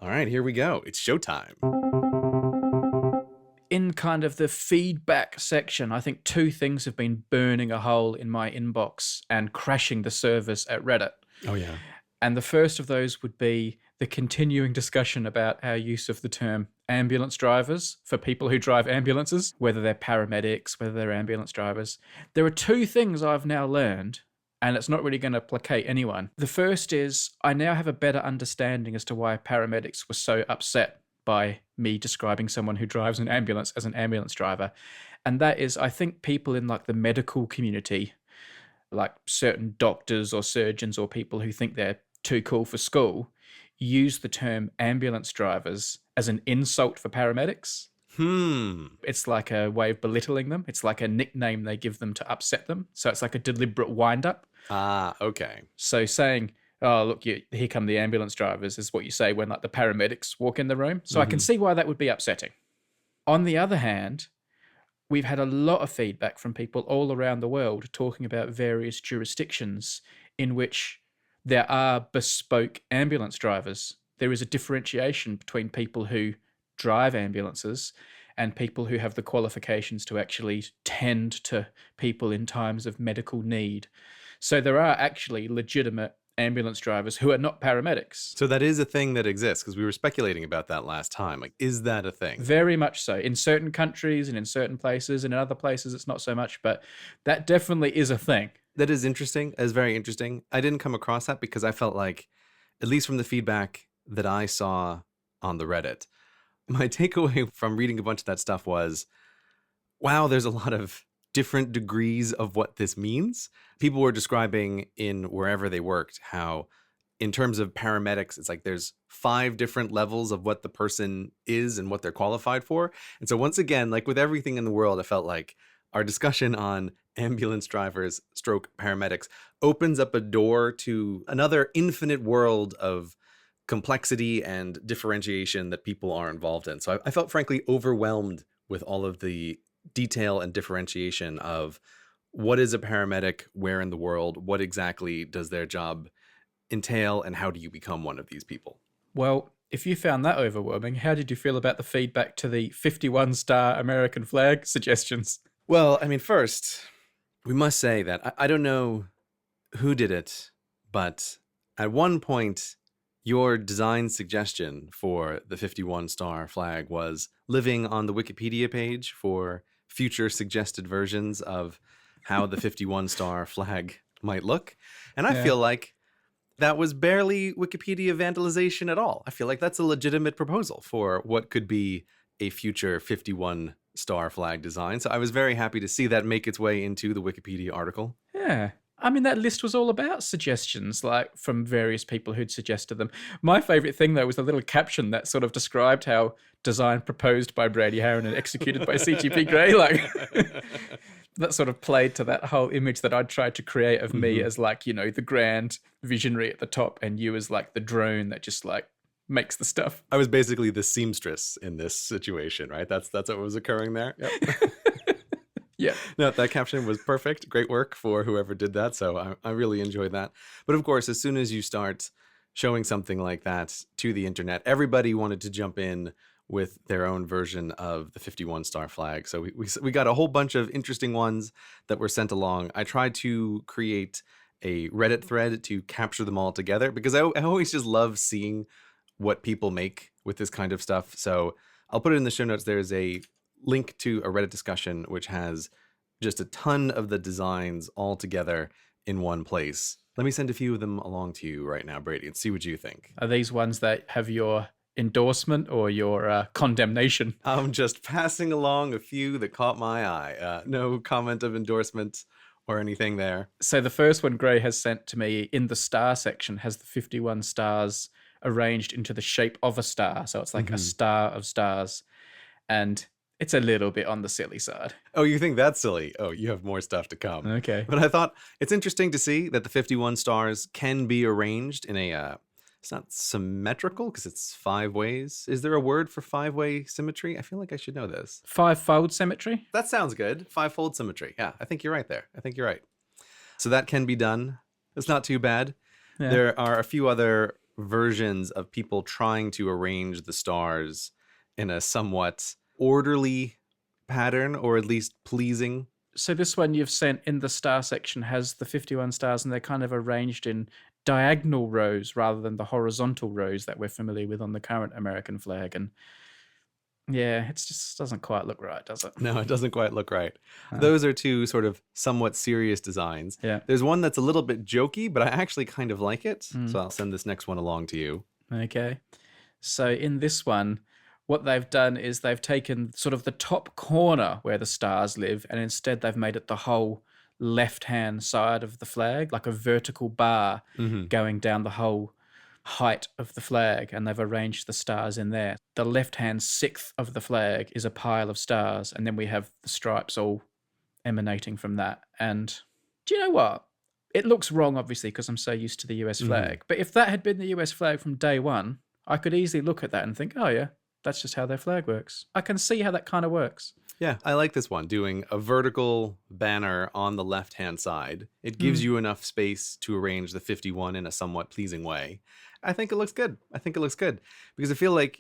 All right, here we go. It's showtime. In kind of the feedback section, I think two things have been burning a hole in my inbox and crashing the servers at Reddit. Oh, yeah. And the first of those would be the continuing discussion about our use of the term ambulance drivers for people who drive ambulances, whether they're paramedics, whether they're ambulance drivers. There are two things I've now learned, and it's not really going to placate anyone. The first is I now have a better understanding as to why paramedics were so upset by me describing someone who drives an ambulance as an ambulance driver. And that is, I think people in like the medical community, like certain doctors or surgeons or people who think they're too cool for school, use the term ambulance drivers as an insult for paramedics. It's like a way of belittling them. It's like a nickname they give them to upset them. So it's like a deliberate wind-up. Ah, okay. So saying, oh, look, here come the ambulance drivers is what you say when like the paramedics walk in the room. So I can see why that would be upsetting. On the other hand, we've had a lot of feedback from people all around the world talking about various jurisdictions in which there are bespoke ambulance drivers. There is a differentiation between people who drive ambulances and people who have the qualifications to actually tend to people in times of medical need. So there are actually legitimate ambulance drivers who are not paramedics. So that is a thing that exists, because we were speculating about that last time. Like, is that a thing? Very much so. In certain countries and in certain places, and in other places it's not so much, but that definitely is a thing. That is interesting. That is very interesting. I didn't come across that because I felt like, at least from the feedback that I saw on the Reddit, my takeaway from reading a bunch of that stuff was, wow, there's a lot of different degrees of what this means. People were describing in wherever they worked how, in terms of paramedics, it's like there's 5 different levels of what the person is and what they're qualified for. And so once again, like with everything in the world, I felt like our discussion on ambulance drivers stroke paramedics opens up a door to another infinite world of complexity and differentiation that people are involved in. So I felt frankly overwhelmed with all of the detail and differentiation of what is a paramedic, where in the world, what exactly does their job entail, and how do you become one of these people? Well, if you found that overwhelming, how did you feel about the feedback to the 51-star American flag suggestions? Well, I mean, first, we must say that I don't know who did it, but at one point, your design suggestion for the 51-star flag was living on the Wikipedia page for future suggested versions of how the 51-star flag might look. And I feel like that was barely Wikipedia vandalization at all. I feel like that's a legitimate proposal for what could be a future 51-star flag design. So I was very happy to see that make its way into the Wikipedia article. Yeah. I mean, that list was all about suggestions, like from various people who'd suggested them. My favorite thing, though, was the little caption that sort of described how design proposed by Brady Harron and executed by CGP Grey. Like, that sort of played to that whole image that I'd tried to create of me as like, you know, the grand visionary at the top, and you as like the drone that just like makes the stuff. I was basically the seamstress in this situation, right? That's what was occurring there. Yep. Yeah. No, that caption was perfect. Great work for whoever did that. So I really enjoyed that. But of course, as soon as you start showing something like that to the internet, everybody wanted to jump in with their own version of the 51-star flag. So we got a whole bunch of interesting ones that were sent along. I tried to create a Reddit thread to capture them all together because I always just love seeing what people make with this kind of stuff. So I'll put it in the show notes. There's a link to a Reddit discussion which has just a ton of the designs all together in one place. Let me send a few of them along to you right now, Brady, and see what you think. Are these ones that have your endorsement or your condemnation? I'm just passing along a few that caught my eye. No comment of endorsement or anything there. So the first one Gray has sent to me in the star section has the 51 stars arranged into the shape of a star. So it's like a star of stars. And it's a little bit on the silly side. Oh, you think that's silly? Oh, you have more stuff to come. Okay. But I thought it's interesting to see that the 51 stars can be arranged in a, it's not symmetrical because it's 5 ways. Is there a word for 5-way symmetry? I feel like I should know this. 5-fold symmetry? That sounds good. 5-fold symmetry. Yeah, I think you're right there. I think you're right. So that can be done. It's not too bad. Yeah. There are a few other versions of people trying to arrange the stars in a somewhat orderly pattern, or at least pleasing. So this one you've sent in the star section has the 51 stars, and they're kind of arranged in diagonal rows rather than the horizontal rows that we're familiar with on the current American flag. And yeah, it just doesn't quite look right, does it? No, it doesn't quite look right. Those are two sort of somewhat serious designs. Yeah. There's one that's a little bit jokey, but I actually kind of like it. So I'll send this next one along to you. Okay. So in this one, what they've done is they've taken sort of the top corner where the stars live, and instead they've made it the whole left-hand side of the flag, like a vertical bar going down the whole height of the flag, and they've arranged the stars in there. The left-hand sixth of the flag is a pile of stars, and then we have the stripes all emanating from that. And do you know what? It looks wrong, obviously, because I'm so used to the US flag. But if that had been the US flag from day one, I could easily look at that and think, oh yeah, that's just how their flag works. I can see how that kind of works. Yeah, I like this one, doing a vertical banner on the left-hand side. It gives you enough space to arrange the 51 in a somewhat pleasing way. I think it looks good. Because I feel like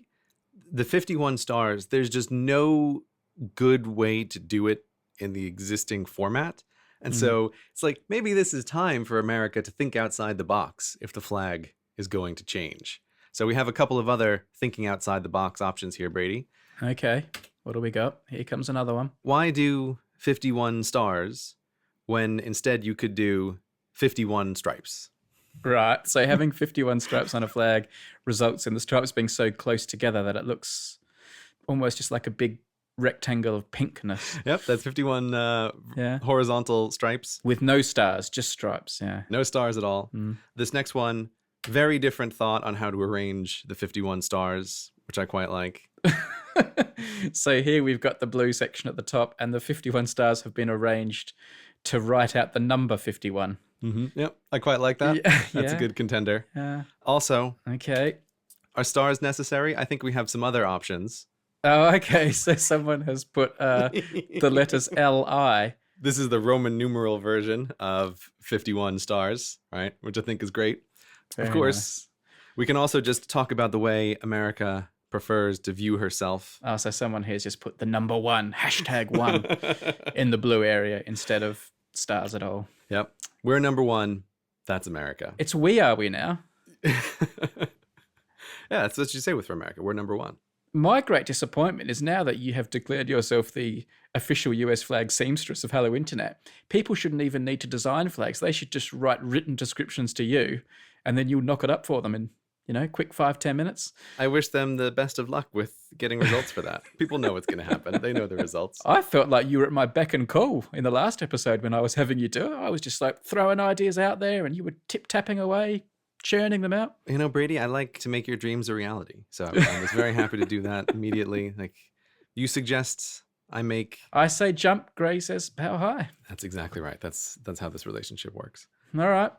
the 51 stars, there's just no good way to do it in the existing format. And so it's like, maybe this is time for America to think outside the box if the flag is going to change. So we have a couple of other thinking outside the box options here, Brady. Okay, what do we got? Here comes another one. Why do 51 stars when instead you could do 51 stripes? Right, so having 51 stripes on a flag results in the stripes being so close together that it looks almost just like a big rectangle of pinkness. Yep, that's 51 horizontal stripes. With no stars, just stripes, yeah. No stars at all. This next one, very different thought on how to arrange the 51 stars, which I quite like. So here we've got the blue section at the top, and the 51 stars have been arranged to write out the number 51. Yep, I quite like that. That's a good contender. Also, okay. are stars necessary? I think we have some other options. Oh, okay. So someone has put the letters LI. This is the Roman numeral version of 51 stars, right? Which I think is great. Very of course, nice. We can also just talk about the way America prefers to view herself. Oh, so someone here's just put the number one, #1 in the blue area instead of stars at all. Yep. We're number one. That's America. It's we are we now. Yeah, that's what you say with For America. We're number one. My great disappointment is now that you have declared yourself the official US flag seamstress of Hello Internet, people shouldn't even need to design flags. They should just write written descriptions to you, and then you'll knock it up for them in, quick 5-10 minutes. I wish them the best of luck with getting results for that. People know what's going to happen. They know the results. I felt like you were at my beck and call in the last episode when I was having you do it. I was just like throwing ideas out there, and you were tip-tapping away, churning them out. Brady, I like to make your dreams a reality. So I was very happy to do that immediately. Like, you suggest I say jump, Grey says how high. That's exactly right. That's how this relationship works. All right.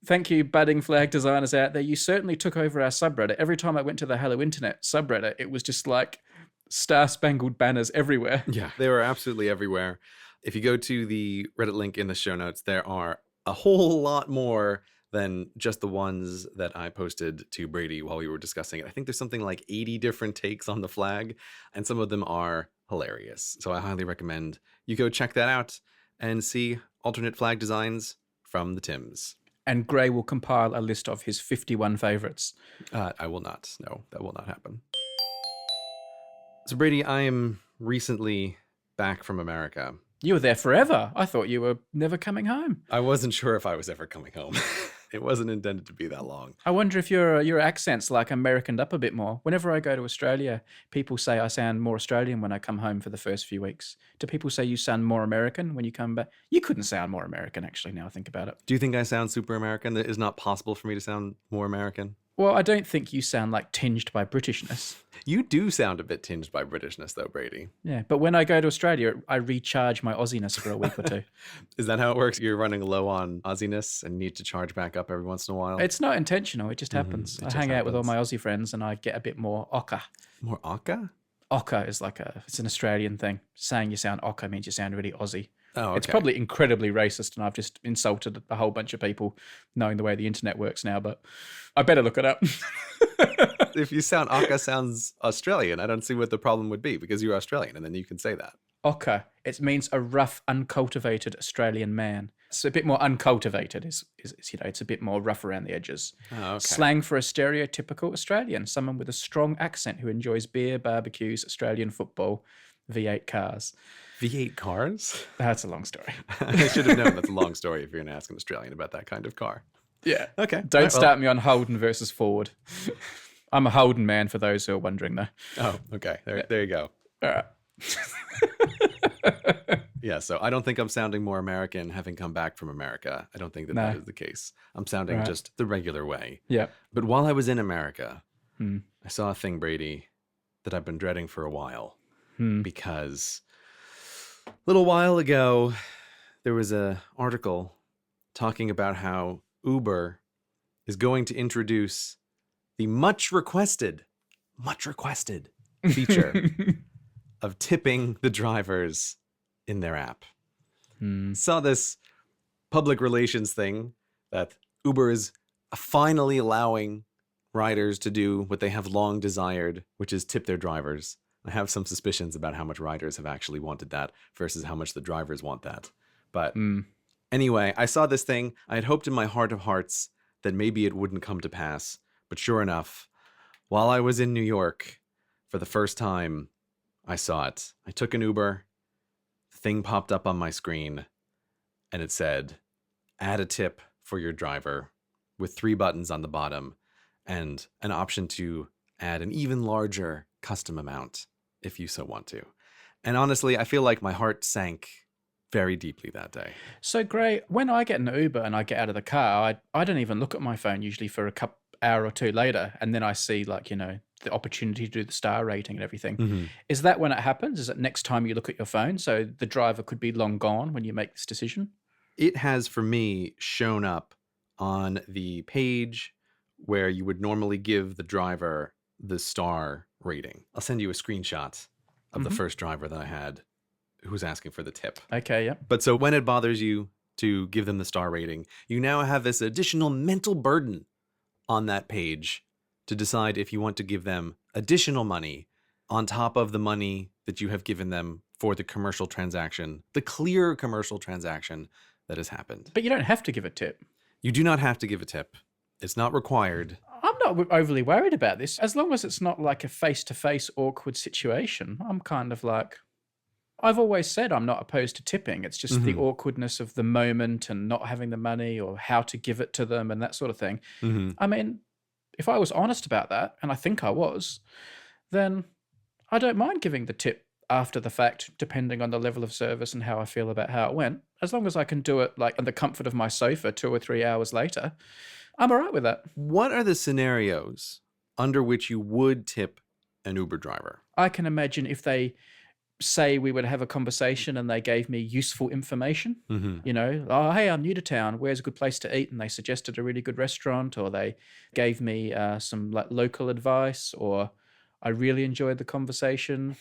Thank you, budding flag designers out there. You certainly took over our subreddit. Every time I went to the Hello Internet subreddit, it was just like star-spangled banners everywhere. Yeah, they were absolutely everywhere. If you go to the Reddit link in the show notes, there are a whole lot more than just the ones that I posted to Brady while we were discussing it. I think there's something like 80 different takes on the flag, and some of them are hilarious. So I highly recommend you go check that out and see alternate flag designs from the Tims. And Grey will compile a list of his 51 favorites. I will not. No, that will not happen. So Brady, I am recently back from America. You were there forever. I thought you were never coming home. I wasn't sure if I was ever coming home. It wasn't intended to be that long. I wonder if your accent's like Americaned up a bit more. Whenever I go to Australia, people say I sound more Australian when I come home for the first few weeks. Do people say you sound more American when you come back? You couldn't sound more American, actually, now I think about it. Do you think I sound super American? It is not possible for me to sound more American? Well, I don't think you sound like tinged by Britishness. You do sound a bit tinged by Britishness, though, Brady. Yeah, but when I go to Australia, I recharge my Aussiness for a week or two. Is that how it works? You're running low on Aussiness and need to charge back up every once in a while? It's not intentional. It just happens. I hang out with all my Aussie friends and I get a bit more ochre. More ochre? Ochre is it's an Australian thing. Saying you sound ochre means you sound really Aussie. Oh, okay. It's probably incredibly racist, and I've just insulted a whole bunch of people knowing the way the internet works now, but I better look it up. If you sound Aka sounds Australian, I don't see what the problem would be because you're Australian and then you can say that. Oka, it means a rough, uncultivated Australian man. It's a bit more uncultivated, is it's a bit more rough around the edges. Oh, okay. Slang for a stereotypical Australian, someone with a strong accent who enjoys beer, barbecues, Australian football, V8 cars. V8 cars? That's a long story. I should have known that's a long story if you're going to ask an Australian about that kind of car. Yeah. Okay. Don't start me on Holden versus Ford. I'm a Holden man for those who are wondering, though. Oh, okay. There you go. All right. Yeah, so I don't think I'm sounding more American having come back from America. I don't think that is the case. I'm sounding just the regular way. Yeah. But while I was in America, I saw a thing, Brady, that I've been dreading for a while. Because a little while ago, there was an article talking about how Uber is going to introduce the much requested feature of tipping the drivers in their app. Saw this public relations thing that Uber is finally allowing riders to do what they have long desired, which is tip their drivers. I have some suspicions about how much riders have actually wanted that versus how much the drivers want that. But anyway, I saw this thing. I had hoped in my heart of hearts that maybe it wouldn't come to pass. But sure enough, while I was in New York for the first time, I saw it. I took an Uber. The thing popped up on my screen and it said, add a tip for your driver with 3 buttons on the bottom and an option to add an even larger custom amount if you so want to. And honestly, I feel like my heart sank very deeply that day. So, Gray, when I get an Uber and I get out of the car, I don't even look at my phone usually for hour or two later. And then I see the opportunity to do the star rating and everything. Is that when it happens? Is it next time you look at your phone? So the driver could be long gone when you make this decision? It has, for me, shown up on the page where you would normally give the driver the star rating. I'll send you a screenshot of the first driver that I had who was asking for the tip. Okay, yeah. But so when it bothers you to give them the star rating, you now have this additional mental burden on that page to decide if you want to give them additional money on top of the money that you have given them for the commercial transaction, the clear commercial transaction that has happened. But you don't have to give a tip. You do not have to give a tip. It's not required. I'm not overly worried about this. As long as it's not like a face-to-face awkward situation, I'm kind of like... I've always said I'm not opposed to tipping. It's just the awkwardness of the moment and not having the money or how to give it to them and that sort of thing. I mean, if I was honest about that, and I think I was, then I don't mind giving the tip after the fact, depending on the level of service and how I feel about how it went. As long as I can do it like in the comfort of my sofa 2 or 3 hours later, I'm all right with that. What are the scenarios under which you would tip an Uber driver? I can imagine if they say we would have a conversation and they gave me useful information, oh, hey, I'm new to town. Where's a good place to eat? And they suggested a really good restaurant, or they gave me some like local advice, or I really enjoyed the conversation.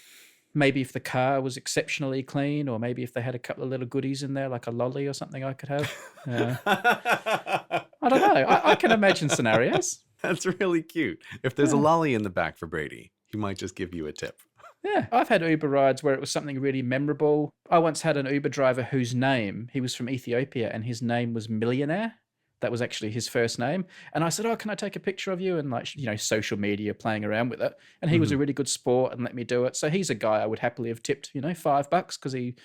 Maybe if the car was exceptionally clean, or maybe if they had a couple of little goodies in there, like a lolly or something I could have. I don't know. I can imagine scenarios. That's really cute. If there's a lolly in the back for Brady, he might just give you a tip. Yeah, I've had Uber rides where it was something really memorable. I once had an Uber driver whose name, he was from Ethiopia, and his name was Millionaire. That was actually his first name. And I said, oh, can I take a picture of you? And social media, playing around with it. And he was a really good sport and let me do it. So he's a guy I would happily have tipped, $5 because he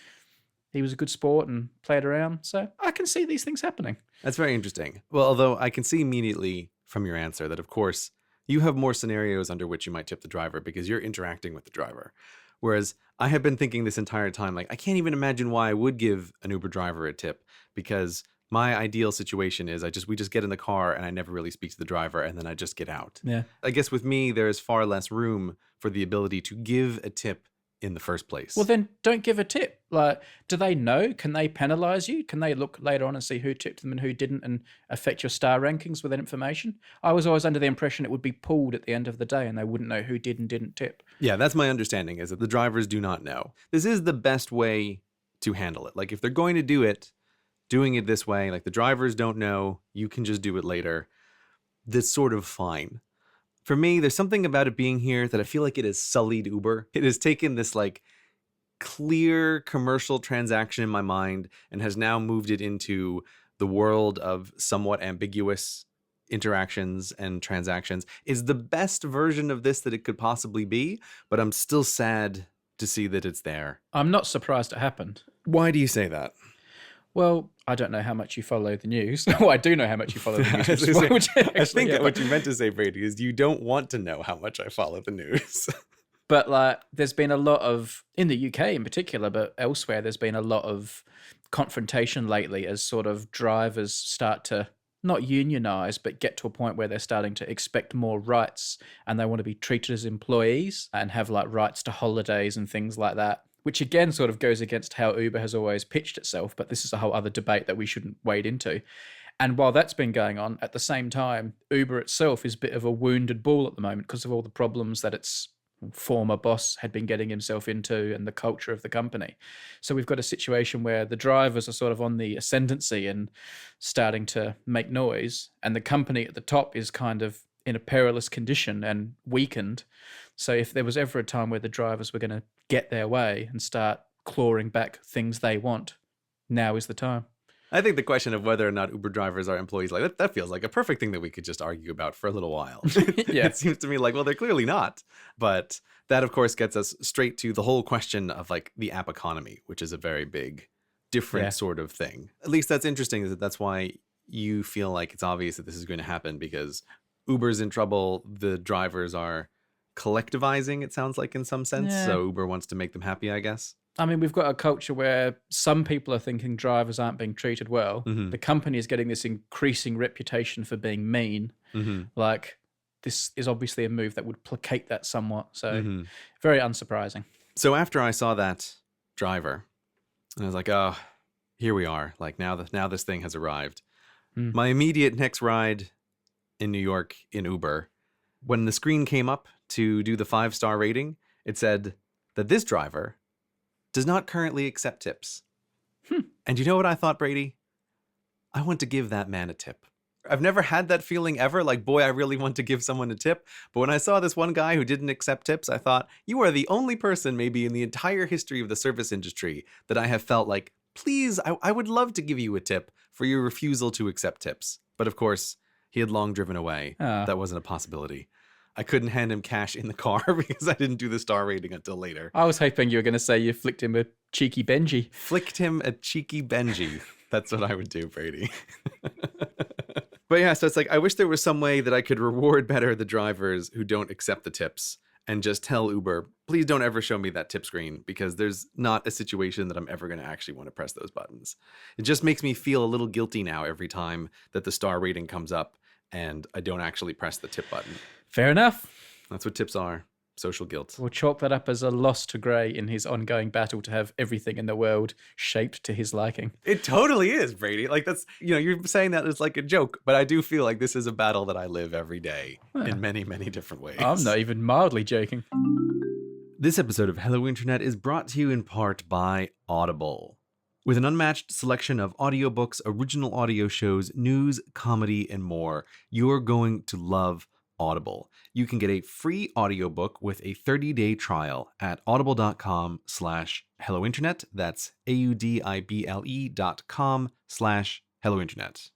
was a good sport and played around. So I can see these things happening. That's very interesting. Well, although I can see immediately from your answer that, of course, you have more scenarios under which you might tip the driver because you're interacting with the driver. Whereas I have been thinking this entire time, I can't even imagine why I would give an Uber driver a tip, because my ideal situation is we just get in the car and I never really speak to the driver and then I just get out. Yeah. I guess with me, there is far less room for the ability to give a tip in the first place. Well, then don't give a tip. Do they know? Can they penalize you? Can they look later on and see who tipped them and who didn't and affect your star rankings with that information? I was always under the impression it would be pulled at the end of the day and they wouldn't know who did and didn't tip. Yeah, that's my understanding, is that the drivers do not know. This is the best way to handle it. Like if they're going to do it, doing it this way, like the drivers don't know, you can just do it later. That's sort of fine. For me, there's something about it being here that I feel like it has sullied Uber. It has taken this like clear commercial transaction in my mind and has now moved it into the world of somewhat ambiguous interactions and transactions. Is the best version of this that it could possibly be, but I'm still sad to see that it's there. I'm not surprised it happened. Why do you say that? Well, I don't know how much you follow the news. Well, I do know how much you follow the news. I think what you meant to say, Brady, is you don't want to know how much I follow the news. But like, there's been a lot of, in the UK in particular, but elsewhere, there's been a lot of confrontation lately as sort of drivers start to not unionize, but get to a point where they're starting to expect more rights and they want to be treated as employees and have like rights to holidays and things like that, which again sort of goes against how Uber has always pitched itself. But this is a whole other debate that we shouldn't wade into. And while that's been going on, at the same time, Uber itself is a bit of a wounded bull at the moment because of all the problems that its former boss had been getting himself into and the culture of the company. So we've got a situation where the drivers are sort of on the ascendancy and starting to make noise, and the company at the top is kind of in a perilous condition and weakened. So if there was ever a time where the drivers were going to get their way and start clawing back things they want, now is the time. I think the question of whether or not Uber drivers are employees, like that feels like a perfect thing that we could just argue about for a little while. Yeah. It seems to me like, well, they're clearly not. But that, of course, gets us straight to the whole question of like the app economy, which is a very big, different sort of thing. At least that's interesting, is that that's why you feel like it's obvious that this is going to happen, because Uber's in trouble. The drivers are collectivizing, it sounds like, in some sense. Yeah. So Uber wants to make them happy, I guess. I mean, we've got a culture where some people are thinking drivers aren't being treated well. Mm-hmm. The company is getting this increasing reputation for being mean. Mm-hmm. Like, this is obviously a move that would placate that somewhat. So, Mm-hmm. very unsurprising. So after I saw that driver, and I was like, oh, here we are. Like now this thing has arrived. Mm. My immediate next ride in New York in Uber, when the screen came up to do the 5-star rating, it said that this driver does not currently accept tips. And you know what I thought, Brady? I want to give that man a tip. I've never had that feeling ever, like, boy, I really want to give someone a tip. But when I saw this one guy who didn't accept tips, I thought, you are the only person maybe in the entire history of the service industry that I have felt like, please, I would love to give you a tip for your refusal to accept tips. But of course, he had long driven away. That wasn't a possibility. I couldn't hand him cash in the car because I didn't do the star rating until later. I was hoping you were going to say you flicked him a cheeky Benji. Flicked him a cheeky Benji. That's what I would do, Brady. But yeah, so it's like, I wish there was some way that I could reward better the drivers who don't accept the tips and just tell Uber, please don't ever show me that tip screen, because there's not a situation that I'm ever going to actually want to press those buttons. It just makes me feel a little guilty now every time that the star rating comes up and I don't actually press the tip button. Fair enough. That's what tips are. Social guilt. We'll chalk that up as a loss to Grey in his ongoing battle to have everything in the world shaped to his liking. It totally is, Brady. Like, that's, you're saying that as like a joke, but I do feel like this is a battle that I live every day in many, many different ways. I'm not even mildly joking. This episode of Hello Internet is brought to you in part by Audible. With an unmatched selection of audiobooks, original audio shows, news, comedy, and more, you're going to love Audible. You can get a free audiobook with a 30-day trial at audible.com/hellointernet. That's audible.com/hellointernet.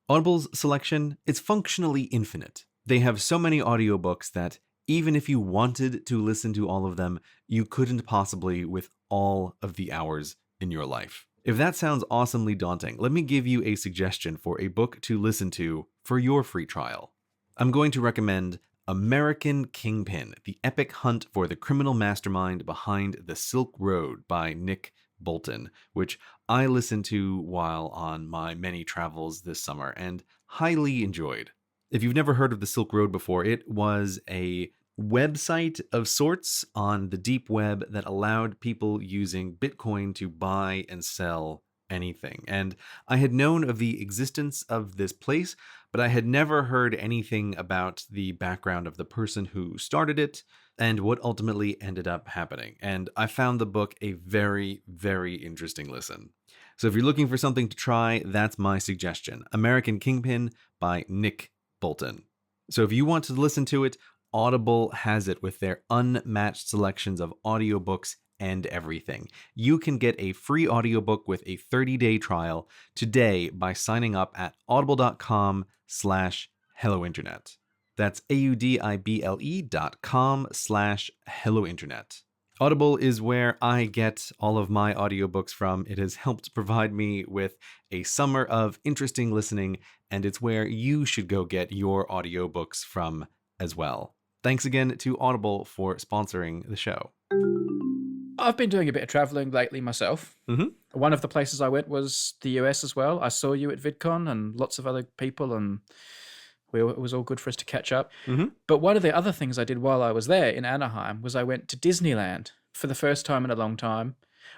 Audible's selection is functionally infinite. They have so many audiobooks that even if you wanted to listen to all of them, you couldn't possibly with all of the hours in your life. If that sounds awesomely daunting, let me give you a suggestion for a book to listen to for your free trial. I'm going to recommend American Kingpin, The Epic Hunt for the Criminal Mastermind Behind the Silk Road by Nick Bolton, which I listened to while on my many travels this summer and highly enjoyed. If you've never heard of the Silk Road before, it was a website of sorts on the deep web that allowed people using Bitcoin to buy and sell anything. And I had known of the existence of this place, but I had never heard anything about the background of the person who started it, and what ultimately ended up happening. And I found the book a very, very interesting listen. So if you're looking for something to try, that's my suggestion. American Kingpin by Nick Bolton. So if you want to listen to it, Audible has it with their unmatched selections of audiobooks and everything. You can get a free audiobook with a 30-day trial today by signing up at audible.com/hellointernet. That's audible.com/hellointernet. Audible is where I get all of my audiobooks from. It has helped provide me with a summer of interesting listening, and it's where you should go get your audiobooks from as well. Thanks again to Audible for sponsoring the show. I've been doing a bit of traveling lately myself. Mm-hmm. One of the places I went was the US as well. I saw you at VidCon and lots of other people, and it was all good for us to catch up. Mm-hmm. But one of the other things I did while I was there in Anaheim was I went to Disneyland for the first time in a long time.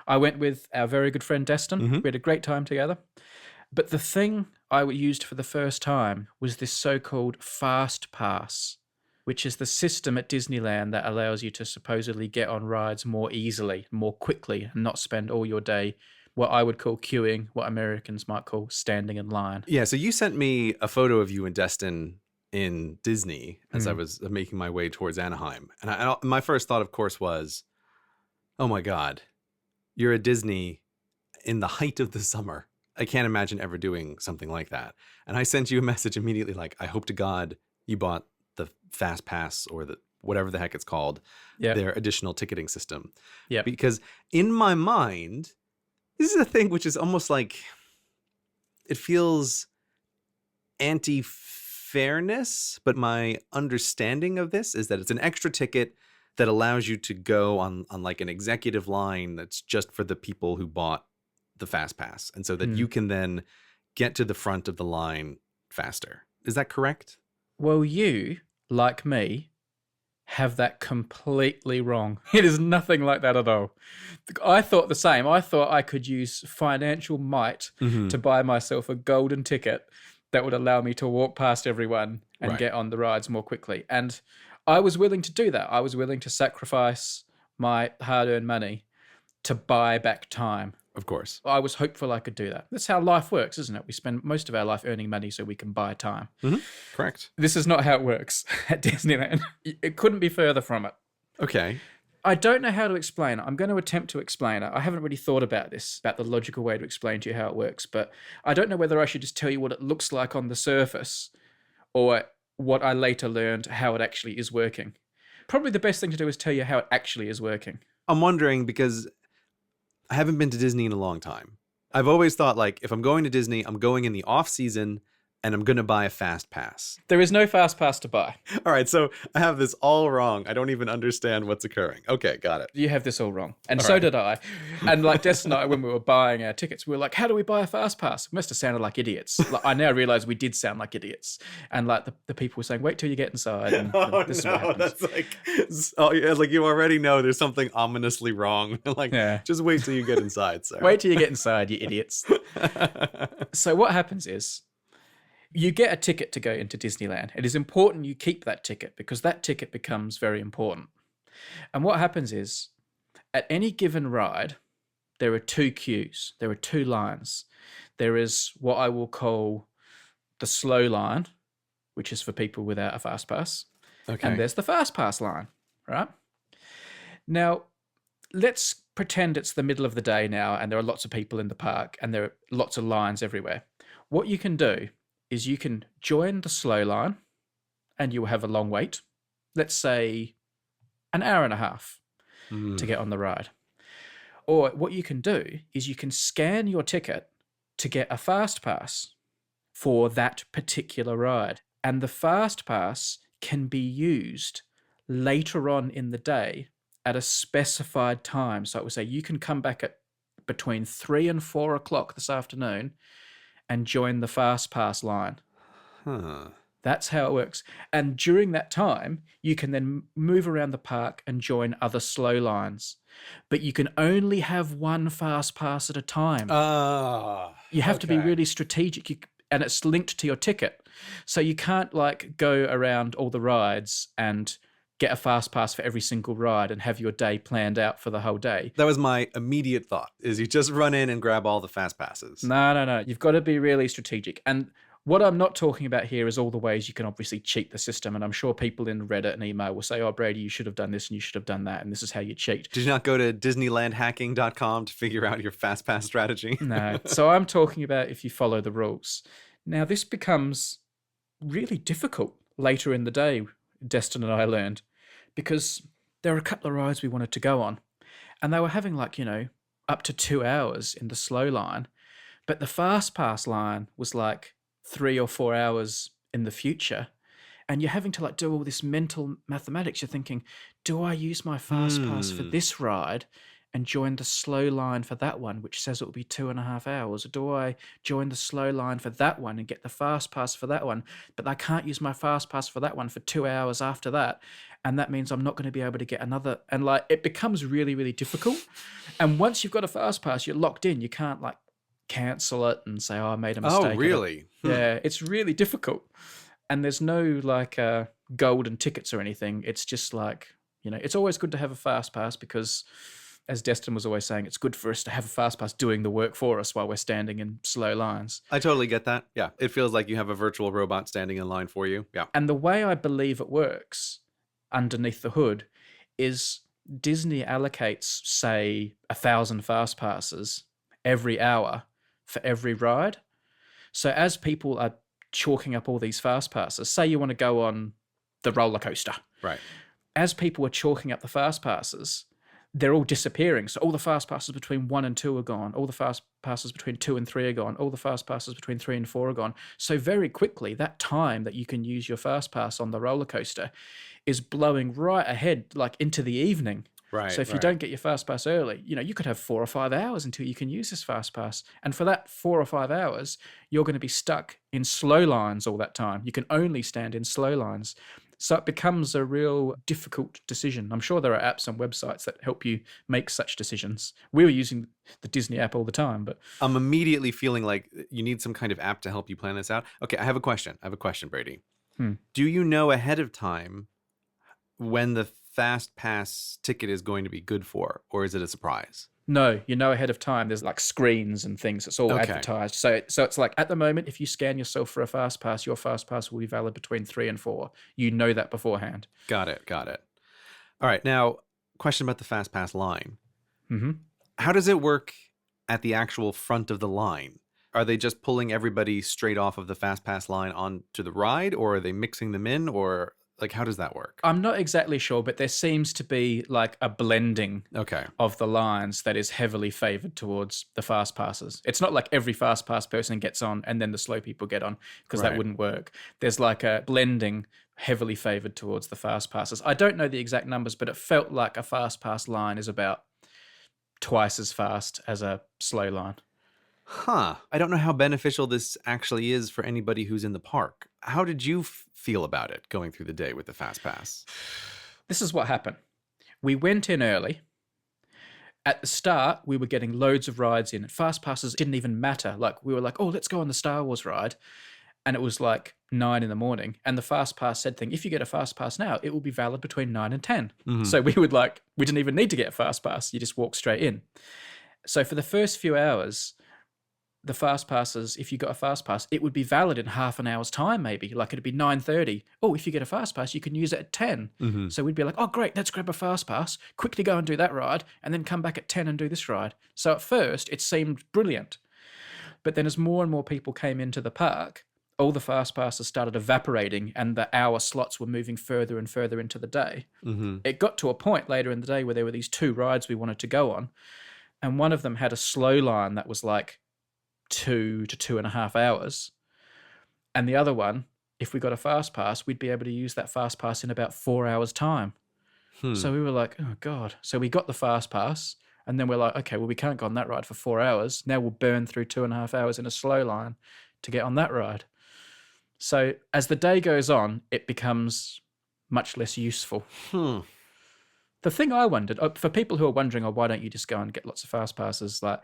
I went with our very good friend Destin. Mm-hmm. We had a great time together. But the thing I used for the first time was this so-called Fastpass, which is the system at Disneyland that allows you to supposedly get on rides more easily, more quickly, and not spend all your day what I would call queuing, what Americans might call standing in line. Yeah, so you sent me a photo of you and Destin in Disney as I was making my way towards Anaheim. And my first thought, of course, was, oh my God, you're at Disney in the height of the summer. I can't imagine ever doing something like that. And I sent you a message immediately like, I hope to God you bought the Fastpass or the whatever the heck it's called, their additional ticketing system. Yeah. Because in my mind, this is a thing which is almost like, it feels anti-fairness, but my understanding of this is that it's an extra ticket that allows you to go on like an executive line that's just for the people who bought the Fastpass, and so that you can then get to the front of the line faster. Is that correct? Well, you, like me, have that completely wrong. It is nothing like that at all. I thought the same. I thought I could use financial might to buy myself a golden ticket that would allow me to walk past everyone and get on the rides more quickly. And I was willing to do that. I was willing to sacrifice my hard-earned money to buy back time. Of course. I was hopeful I could do that. That's how life works, isn't it? We spend most of our life earning money so we can buy time. Correct. This is not how it works at Disneyland. It couldn't be further from it. Okay. I don't know how to explain it. I'm going to attempt to explain it. I haven't really thought about this, about the logical way to explain to you how it works, but I don't know whether I should just tell you what it looks like on the surface or what I later learned how it actually is working. Probably the best thing to do is tell you how it actually is working. I'm wondering because I haven't been to Disney in a long time. I've always thought, like, if I'm going to Disney, I'm going in the off season and I'm going to buy a fast pass. There is no fast pass to buy. All right, so I have this all wrong. I don't even understand what's occurring. Okay, got it. You have this all wrong. And so did I. And like Des and I, when we were buying our tickets, we were like, how do we buy a fast pass? We must have sounded like idiots. Like, I now realize we did sound like idiots. And like the people were saying, wait till you get inside. And this is what happens. That's like, oh, yeah, like you already know there's something ominously wrong. Like, just wait till you get inside, sir. Wait till you get inside, you idiots. So what happens is, you get a ticket to go into Disneyland. It is important you keep that ticket because that ticket becomes very important. And what happens is, at any given ride, there are two queues. There are two lines. There is what I will call the slow line, which is for people without a fast pass. Okay. And there's the fast pass line, right? Now, let's pretend it's the middle of the day now and there are lots of people in the park and there are lots of lines everywhere. What you can do is you can join the slow line and you will have a long wait. Let's say an hour and a half to get on the ride. Or what you can do is you can scan your ticket to get a fast pass for that particular ride. And the fast pass can be used later on in the day at a specified time. So it will say you can come back at between 3 and 4 o'clock this afternoon and join the fast pass line. That's how it works. And during that time, you can then move around the park and join other slow lines. But you can only have one fast pass at a time. You have to be really strategic, and it's linked to your ticket. So you can't like go around all the rides and get a fast pass for every single ride and have your day planned out for the whole day. That was my immediate thought, is you just run in and grab all the fast passes. No. You've got to be really strategic. And what I'm not talking about here is all the ways you can obviously cheat the system. And I'm sure people in Reddit and email will say, oh, Brady, you should have done this and you should have done that. And this is how you cheat. Did you not go to DisneylandHacking.com to figure out your fast pass strategy? No. So I'm talking about if you follow the rules. Now, this becomes really difficult later in the day, Destin and I learned, because there were a couple of rides we wanted to go on. And they were having like, up to 2 hours in the slow line. But the fast pass line was like 3 or 4 hours in the future. And you're having to like do all this mental mathematics. You're thinking, do I use my fast pass for this ride and join the slow line for that one, which says it will be 2.5 hours? Or do I join the slow line for that one and get the fast pass for that one? But I can't use my fast pass for that one for 2 hours after that. And that means I'm not going to be able to get another. And like, it becomes really, really difficult. And once you've got a fast pass, you're locked in. You can't like cancel it and say, oh, I made a mistake. Oh, really? Yeah, it's really difficult. And there's no like golden tickets or anything. It's just like, it's always good to have a fast pass because, as Destin was always saying, it's good for us to have a fast pass doing the work for us while we're standing in slow lines. I totally get that. Yeah, it feels like you have a virtual robot standing in line for you. Yeah. And the way I believe it works underneath the hood is Disney allocates, say, 1,000 fast passes every hour for every ride. So as people are chalking up all these fast passes, say you want to go on the roller coaster. Right. As people are chalking up the fast passes, they're all disappearing. So all the fast passes between 1 and 2 are gone. All the fast passes between 2 and 3 are gone. All the fast passes between 3 and 4 are gone. So very quickly, that time that you can use your fast pass on the roller coaster is blowing right ahead, like into the evening. Right. So if you don't get your fast pass early, you could have 4 or 5 hours until you can use this fast pass. And for that 4 or 5 hours, you're going to be stuck in slow lines all that time. You can only stand in slow lines. So it becomes a real difficult decision. I'm sure there are apps and websites that help you make such decisions. We were using the Disney app all the time, but I'm immediately feeling like you need some kind of app to help you plan this out. Okay, I have a question, Brady. Do you know ahead of time when the fast pass ticket is going to be good for, or is it a surprise? No, ahead of time. There's like screens and things. It's all advertised. So it's like at the moment, if you scan yourself for a fast pass, your fast pass will be valid between 3 and 4. You know that beforehand. Got it. All right. Now, question about the fast pass line. Mm-hmm. How does it work at the actual front of the line? Are they just pulling everybody straight off of the fast pass line onto the ride, or are they mixing them in, or like, how does that work? I'm not exactly sure, but there seems to be like a blending of the lines that is heavily favored towards the fast passes. It's not like every fast pass person gets on and then the slow people get on, because that wouldn't work. There's like a blending heavily favored towards the fast passes. I don't know the exact numbers, but it felt like a fast pass line is about twice as fast as a slow line. Huh. I don't know how beneficial this actually is for anybody who's in the park. How did you feel about it going through the day with the fast pass? This is what happened. We went in early. At the start, we were getting loads of rides in. Fast passes didn't even matter. Like, we were like, oh, let's go on the Star Wars ride. And it was like 9 in the morning. And the fast pass said if you get a fast pass now, it will be valid between 9 and 10. Mm-hmm. So we didn't even need to get a fast pass. You just walk straight in. So for the first few hours, the fast passes, if you got a fast pass, it would be valid in half an hour's time, maybe. Like, it'd be 9:30. Oh, if you get a fast pass, you can use it at 10. Mm-hmm. So we'd be like, oh, great, let's grab a fast pass, quickly go and do that ride, and then come back at 10 and do this ride. So at first, it seemed brilliant. But then as more and more people came into the park, all the fast passes started evaporating and the hour slots were moving further and further into the day. Mm-hmm. It got to a point later in the day where there were these 2 rides we wanted to go on, and one of them had a slow line that was like 2 to 2.5 hours. And the other one, if we got a fast pass, we'd be able to use that fast pass in about 4 hours' time. So we were like, oh, God. So we got the fast pass, and then we're like, okay, well, we can't go on that ride for 4 hours. Now we'll burn through 2.5 hours in a slow line to get on that ride. So as the day goes on, it becomes much less useful. The thing I wondered, for people who are wondering, why don't you just go and get lots of fast passes, like,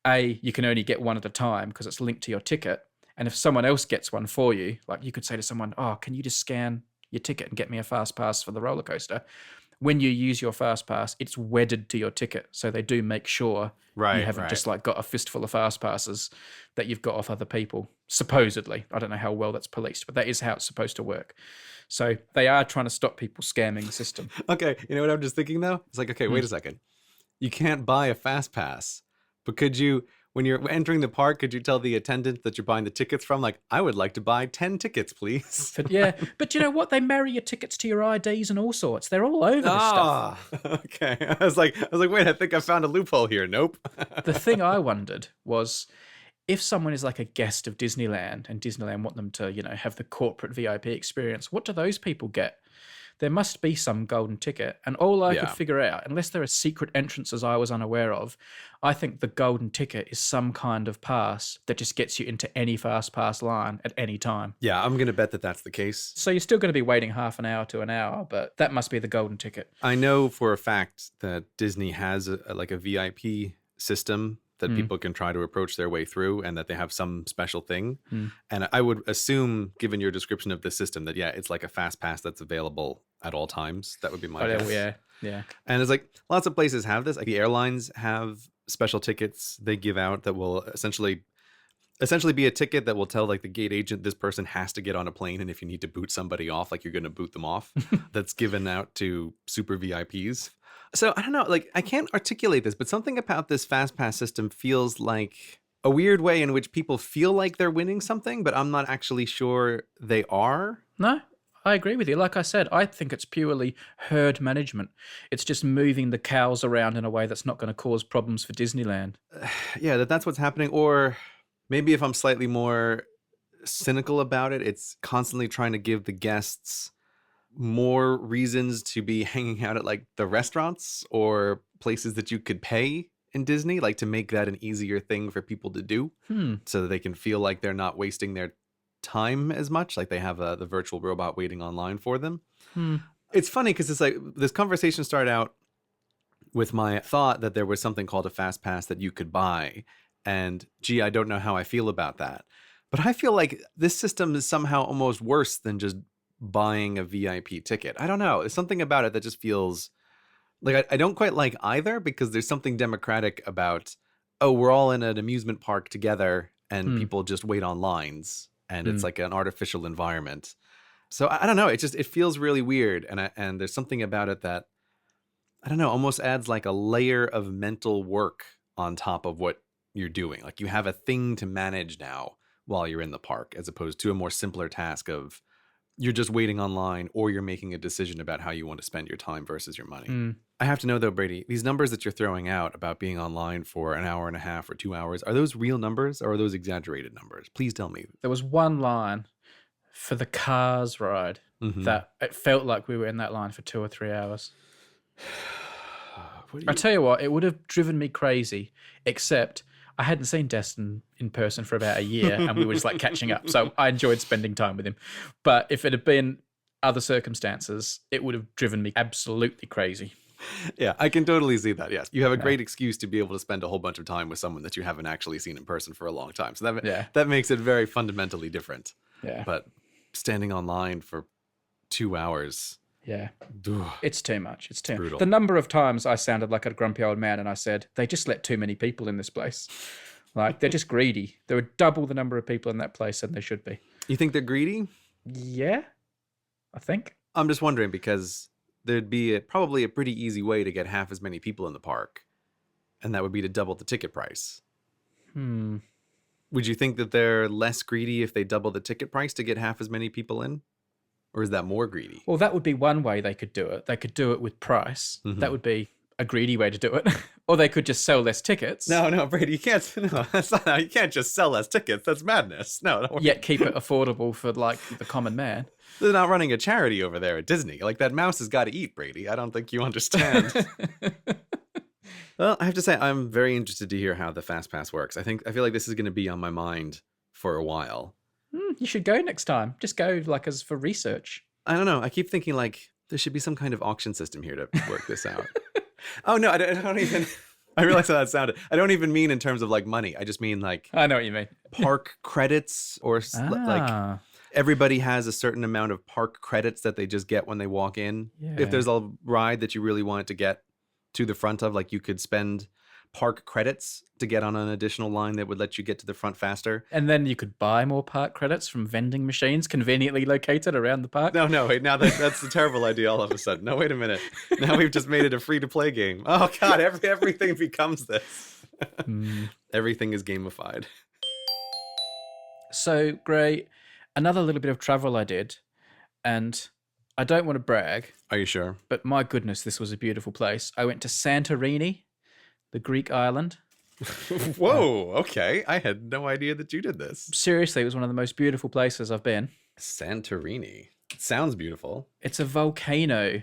A, you can only get one at a time because it's linked to your ticket. And if someone else gets one for you, like, you could say to someone, oh, can you just scan your ticket and get me a fast pass for the roller coaster. When you use your fast pass, it's wedded to your ticket. So they do make sure you haven't just like got a fistful of fast passes that you've got off other people. Supposedly. I don't know how well that's policed, but that is how it's supposed to work. So they are trying to stop people scamming the system. Okay, you know what I'm just thinking though? It's like, okay, wait a second. You can't buy a fast pass, but could you, when you're entering the park, could you tell the attendant that you're buying the tickets from, like, I would like to buy 10 tickets, please? But yeah, but you know what? They marry your tickets to your IDs and all sorts. They're all over this stuff. Okay. I was like, wait, I think I found a loophole here. Nope. The thing I wondered was if someone is like a guest of Disneyland and Disneyland want them to, have the corporate VIP experience, what do those people get? There must be some golden ticket. And all I could figure out, unless there are secret entrances I was unaware of, I think the golden ticket is some kind of pass that just gets you into any fast pass line at any time. Yeah, I'm going to bet that that's the case. So you're still going to be waiting half an hour to an hour, but that must be the golden ticket. I know for a fact that Disney has a VIP system that people can try to approach their way through, and that they have some special thing. And I would assume, given your description of the system, that, it's like a fast pass that's available at all times. That would be my guess. Yeah. And it's like lots of places have this. Like the airlines have special tickets they give out that will essentially be a ticket that will tell like the gate agent, this person has to get on a plane, and if you need to boot somebody off, like you're going to boot them off. That's given out to super VIPs. So I don't know, like I can't articulate this, but something about this FastPass system feels like a weird way in which people feel like they're winning something, but I'm not actually sure they are. No, I agree with you. Like I said, I think it's purely herd management. It's just moving the cows around in a way that's not going to cause problems for Disneyland. Yeah, that's what's happening. Or maybe if I'm slightly more cynical about it, it's constantly trying to give the guests more reasons to be hanging out at like the restaurants or places that you could pay in Disney, like to make that an easier thing for people to do so that they can feel like they're not wasting their time as much, like they have the virtual robot waiting online for them. It's funny because it's like this conversation started out with my thought that there was something called a fast pass that you could buy, and gee, I don't know how I feel about that, but I feel like this system is somehow almost worse than just buying a VIP ticket. I don't know. There's something about it that just feels like I don't quite like either, because there's something democratic about, oh, we're all in an amusement park together and people just wait on lines and it's like an artificial environment. So I don't know. It feels really weird. And there's something about it that, I don't know, almost adds like a layer of mental work on top of what you're doing. Like you have a thing to manage now while you're in the park, as opposed to a more simpler task of you're just waiting online or you're making a decision about how you want to spend your time versus your money. I have to know though, Brady, these numbers that you're throwing out about being online for an hour and a half or 2 hours, are those real numbers or are those exaggerated numbers? Please tell me. There was one line for the Cars ride that it felt like we were in that line for 2 or 3 hours. I tell you what, it would have driven me crazy, except I hadn't seen Destin in person for about a year and we were just like catching up. So I enjoyed spending time with him. But if it had been other circumstances, it would have driven me absolutely crazy. Yeah, I can totally see that. Yes. You have a great excuse to be able to spend a whole bunch of time with someone that you haven't actually seen in person for a long time. So that makes it very fundamentally different. Yeah. But standing online for 2 hours. Yeah. It's too much. It's too brutal. The number of times I sounded like a grumpy old man and I said, they just let too many people in this place. Like, they're just greedy. There were double the number of people in that place than there should be. You think they're greedy? Yeah, I think. I'm just wondering, because there'd be probably a pretty easy way to get half as many people in the park, and that would be to double the ticket price. Would you think that they're less greedy if they double the ticket price to get half as many people in? Or is that more greedy? Well, that would be one way they could do it. They could do it with price. That would be a greedy way to do it. Or they could just sell less tickets. No, Brady, you can't. No, that's not how. You can't just sell less tickets. That's madness. No. Yet keep it affordable for like the common man. They're not running a charity over there at Disney. Like, that mouse has got to eat, Brady. I don't think you understand. Well, I have to say, I'm very interested to hear how the FastPass works. I feel like this is going to be on my mind for a while. You should go next time. Just go like as for research. I don't know. I keep thinking like there should be some kind of auction system here to work this out. Oh, no, I don't even... I realize how that sounded. I don't even mean in terms of like money. I just mean like... I know what you mean. Park credits or like... Everybody has a certain amount of park credits that they just get when they walk in. Yeah. If there's a ride that you really wanted to get to the front of, like you could spend park credits to get on an additional line that would let you get to the front faster. And then you could buy more park credits from vending machines conveniently located around the park. No, wait, now that's a terrible idea all of a sudden. No, wait a minute. Now we've just made it a free-to-play game. Oh, God, everything becomes this. Everything is gamified. So, Gray, another little bit of travel I did, and I don't want to brag. Are you sure? But my goodness, this was a beautiful place. I went to Santorini, the Greek island. Whoa, okay. I had no idea that you did this. Seriously, it was one of the most beautiful places I've been. Santorini. It sounds beautiful. It's a volcano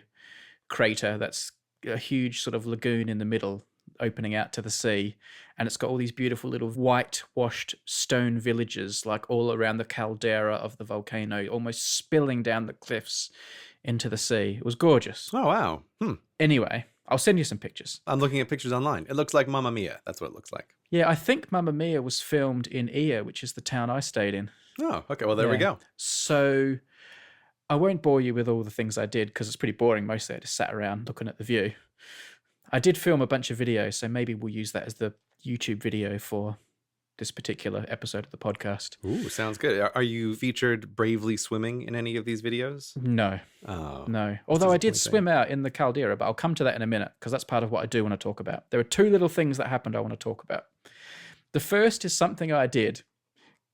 crater that's a huge sort of lagoon in the middle, opening out to the sea. And it's got all these beautiful little whitewashed stone villages, like all around the caldera of the volcano, almost spilling down the cliffs into the sea. It was gorgeous. Oh, wow. Anyway, I'll send you some pictures. I'm looking at pictures online. It looks like Mamma Mia. That's what it looks like. Yeah, I think Mamma Mia was filmed in Ia, which is the town I stayed in. Oh, okay. Well, there we go. So I won't bore you with all the things I did because it's pretty boring. Mostly I just sat around looking at the view. I did film a bunch of videos, so maybe we'll use that as the YouTube video for this particular episode of the podcast. Ooh, sounds good. Are you featured bravely swimming in any of these videos? No. Oh. No. Although I did swim out in the caldera, but I'll come to that in a minute because that's part of what I do want to talk about. There are two little things that happened I want to talk about. The first is something I did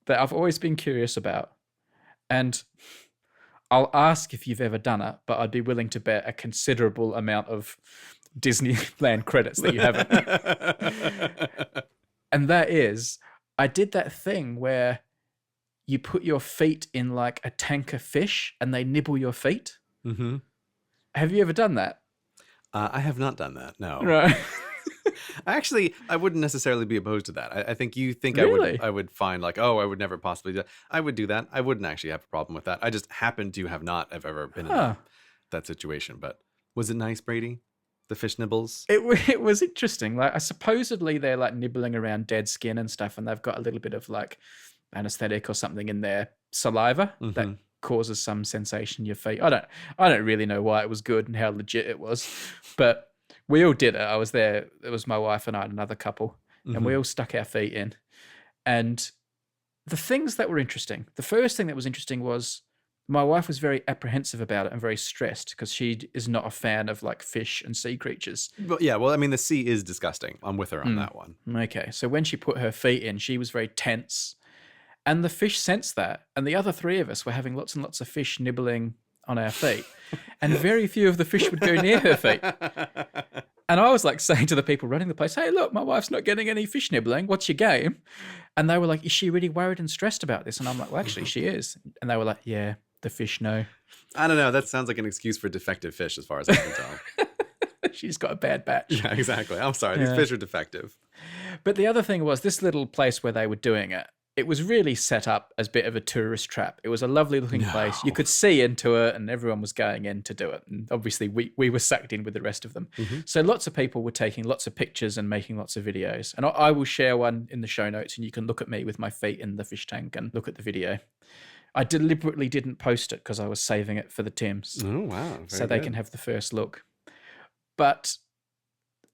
that I've always been curious about. And I'll ask if you've ever done it, but I'd be willing to bet a considerable amount of Disneyland credits that you haven't. And that is, I did that thing where you put your feet in like a tank of fish and they nibble your feet. Mm-hmm. Have you ever done that? I have not done that, no. Right. Actually, I wouldn't necessarily be opposed to that. I think you think Really? I would find like, oh, I would never possibly do that. I would do that. I wouldn't actually have a problem with that. I just happen to have not have ever been in that situation. But was it nice, Brady? The fish nibbles? It was interesting. Like, supposedly they're like nibbling around dead skin and stuff, and they've got a little bit of like anesthetic or something in their saliva that causes some sensation in your feet. I don't really know why it was good and how legit it was, but we all did it. I was there. It was my wife and I and another couple, and we all stuck our feet in. And the things that were interesting, the first thing that was interesting was my wife was very apprehensive about it and very stressed because she is not a fan of like fish and sea creatures. But yeah, well, I mean, the sea is disgusting. I'm with her on that one. Okay, so when she put her feet in, she was very tense. And the fish sensed that. And the other three of us were having lots and lots of fish nibbling on our feet. And very few of the fish would go near her feet. And I was like saying to the people running the place, hey, look, my wife's not getting any fish nibbling. What's your game? And they were like, is she really worried and stressed about this? And I'm like, well, actually, she is. And they were like, yeah, the fish know. I don't know. That sounds like an excuse for defective fish as far as I can tell. She's got a bad batch. Yeah, exactly. I'm sorry. These fish are defective. But the other thing was this little place where they were doing it. It was really set up as a bit of a tourist trap. It was a lovely looking place. You could see into it and everyone was going in to do it. And obviously we were sucked in with the rest of them. So lots of people were taking lots of pictures and making lots of videos. And I will share one in the show notes and you can look at me with my feet in the fish tank and look at the video. I deliberately didn't post it because I was saving it for the Tims. Oh, wow. So they can have the first look. But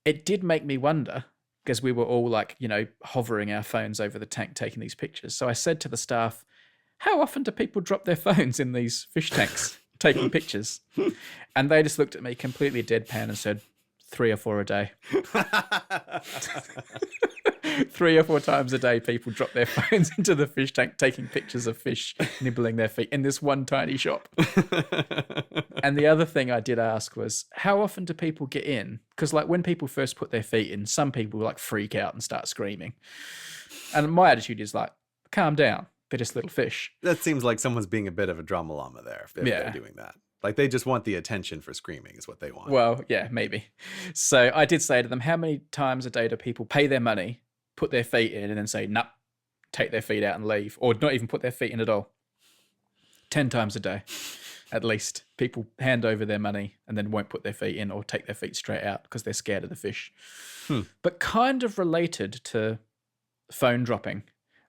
it did make me wonder, because we were all like, you know, hovering our phones over the tank, taking these pictures. So I said to the staff, how often do people drop their phones in these fish tanks taking pictures? And they just looked at me completely deadpan and said, 3 or 4 a day. 3 or 4 times a day, people drop their phones into the fish tank, taking pictures of fish nibbling their feet in this one tiny shop. And the other thing I did ask was, how often do people get in? Because like when people first put their feet in, some people like freak out and start screaming. And my attitude is like, calm down. They're just little fish. That seems like someone's being a bit of a drama llama there if they're doing that. Like they just want the attention for screaming is what they want. Well, yeah, maybe. So I did say to them, how many times a day do people pay their money, put their feet in and then say, nah, take their feet out and leave, or not even put their feet in at all? 10 times a day, at least. People hand over their money and then won't put their feet in or take their feet straight out because they're scared of the fish. But kind of related to phone dropping,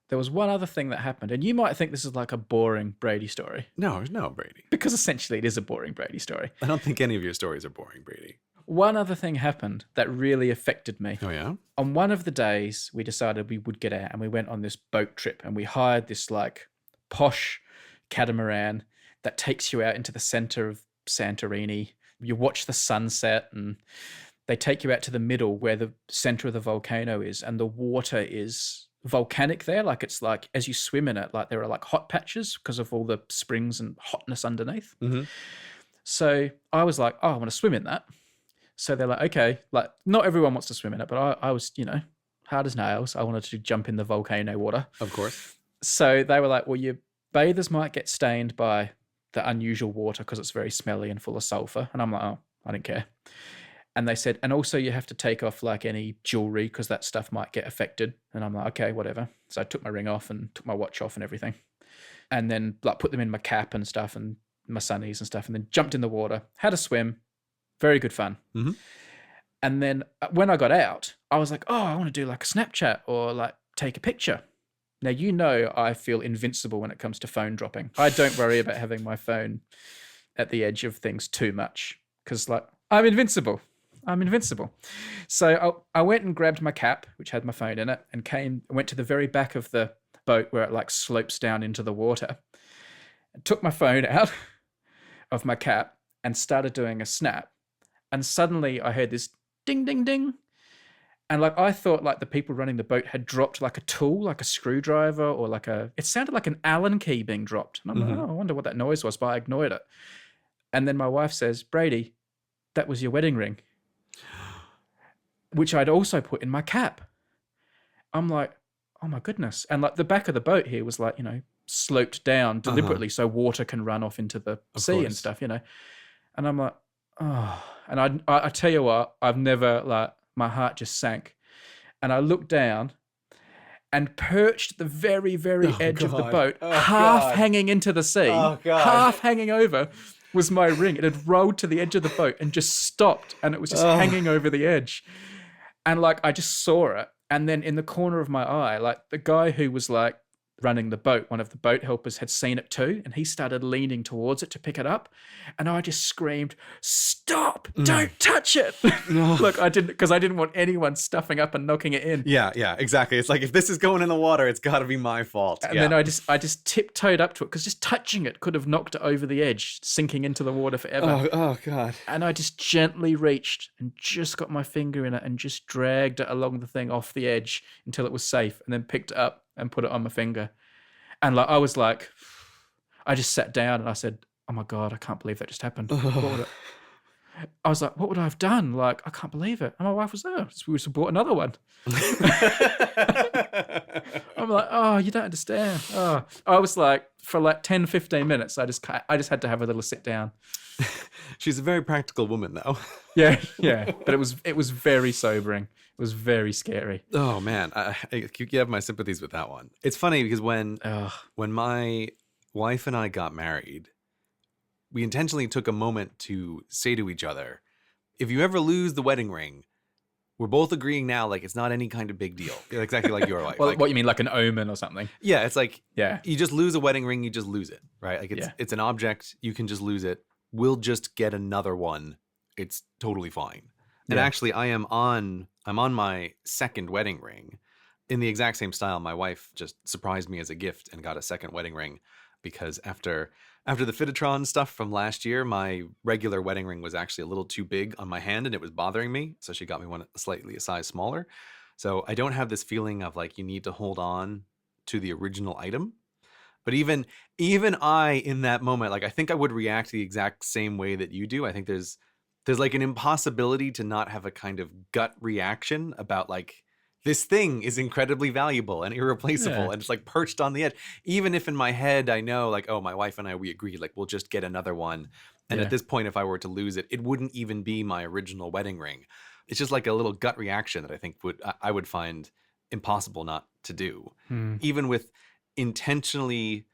there was one other thing that happened, and you might think this is like a boring Brady story, No, Brady. because essentially it is a boring Brady story. I don't think any of your stories are boring, Brady. One other thing happened that really affected me. Oh, yeah? On one of the days, we decided we would get out, and we went on this boat trip, and we hired this like posh catamaran that takes you out into the center of Santorini. You watch the sunset, and they take you out to the middle where the center of the volcano is, and the water is volcanic there. Like, it's like as you swim in it, like there are like hot patches because of all the springs and hotness underneath. Mm-hmm. So I was like, oh, I want to swim in that. So they're like, okay, like not everyone wants to swim in it, but I was, hard as nails. I wanted to jump in the volcano water. Of course. So they were like, well, your bathers might get stained by the unusual water because it's very smelly and full of sulfur. And I'm like, oh, I didn't care. And they said, and also you have to take off like any jewelry because that stuff might get affected. And I'm like, okay, whatever. So I took my ring off and took my watch off and everything. And then like put them in my cap and stuff and my sunnies and stuff, and then jumped in the water, had a swim. Very good fun. Mm-hmm. And then when I got out, I was like, oh, I want to do like a Snapchat or like take a picture. Now, I feel invincible when it comes to phone dropping. I don't worry about having my phone at the edge of things too much because like I'm invincible. So I went and grabbed my cap, which had my phone in it, and went to the very back of the boat where it like slopes down into the water. Took my phone out of my cap and started doing a snap. And suddenly I heard this ding, ding, ding. And like I thought like the people running the boat had dropped like a tool, like a screwdriver or it sounded like an Allen key being dropped. And I'm like, oh, I wonder what that noise was, but I ignored it. And then my wife says, Brady, that was your wedding ring, which I'd also put in my cap. I'm like, oh my goodness. And like the back of the boat here was like, sloped down deliberately so water can run off into the sea and stuff, And I'm like, oh. And I tell you what, I've never like, my heart just sank. And I looked down and perched at the very, very edge of the boat, half hanging into the sea, half hanging over was my ring. It had rolled to the edge of the boat and just stopped, and it was just hanging over the edge. And like, I just saw it. And then in the corner of my eye, like the guy who was like running the boat, one of the boat helpers had seen it too, and he started leaning towards it to pick it up. And I just screamed, stop, don't touch it. Look, I didn't want anyone stuffing up and knocking it in. Yeah, exactly. It's like, if this is going in the water, it's got to be my fault. And then I just tiptoed up to it because just touching it could have knocked it over the edge, sinking into the water forever. Oh God. And I just gently reached and just got my finger in it and just dragged it along the thing off the edge until it was safe, and then picked it up and put it on my finger. And like, I was like, I just sat down and I said, oh my God, I can't believe that just happened. I was like, what would I have done? Like, I can't believe it. And my wife was there. We just bought another one. I'm like, oh, you don't understand. Oh, I was like, for like 10, 15 minutes, I just had to have a little sit down. She's a very practical woman, though. Yeah. But it was very sobering. It was very scary. Oh man, you have my sympathies with that one. It's funny because when my wife and I got married, we intentionally took a moment to say to each other, if you ever lose the wedding ring, we're both agreeing now, like, it's not any kind of big deal. Exactly like your wife. Well, like, what you mean, like an omen or something? Yeah, it's like, yeah, you just lose a wedding ring, you just lose it, right? Like, it's an object, you can just lose it. We'll just get another one. It's totally fine. And actually, I'm on my second wedding ring in the exact same style. My wife just surprised me as a gift and got a second wedding ring because after the Fitotron stuff from last year, my regular wedding ring was actually a little too big on my hand and it was bothering me. So she got me one slightly a size smaller. So I don't have this feeling of like you need to hold on to the original item. But even I, in that moment, like, I think I would react the exact same way that you do. I think there's like an impossibility to not have a kind of gut reaction about like, this thing is incredibly valuable and irreplaceable and it's like perched on the edge. Even if in my head I know like, oh, my wife and I, we agreed, like, we'll just get another one. And at this point, if I were to lose it, it wouldn't even be my original wedding ring. It's just like a little gut reaction that I think I would find impossible not to do. Even with intentionally,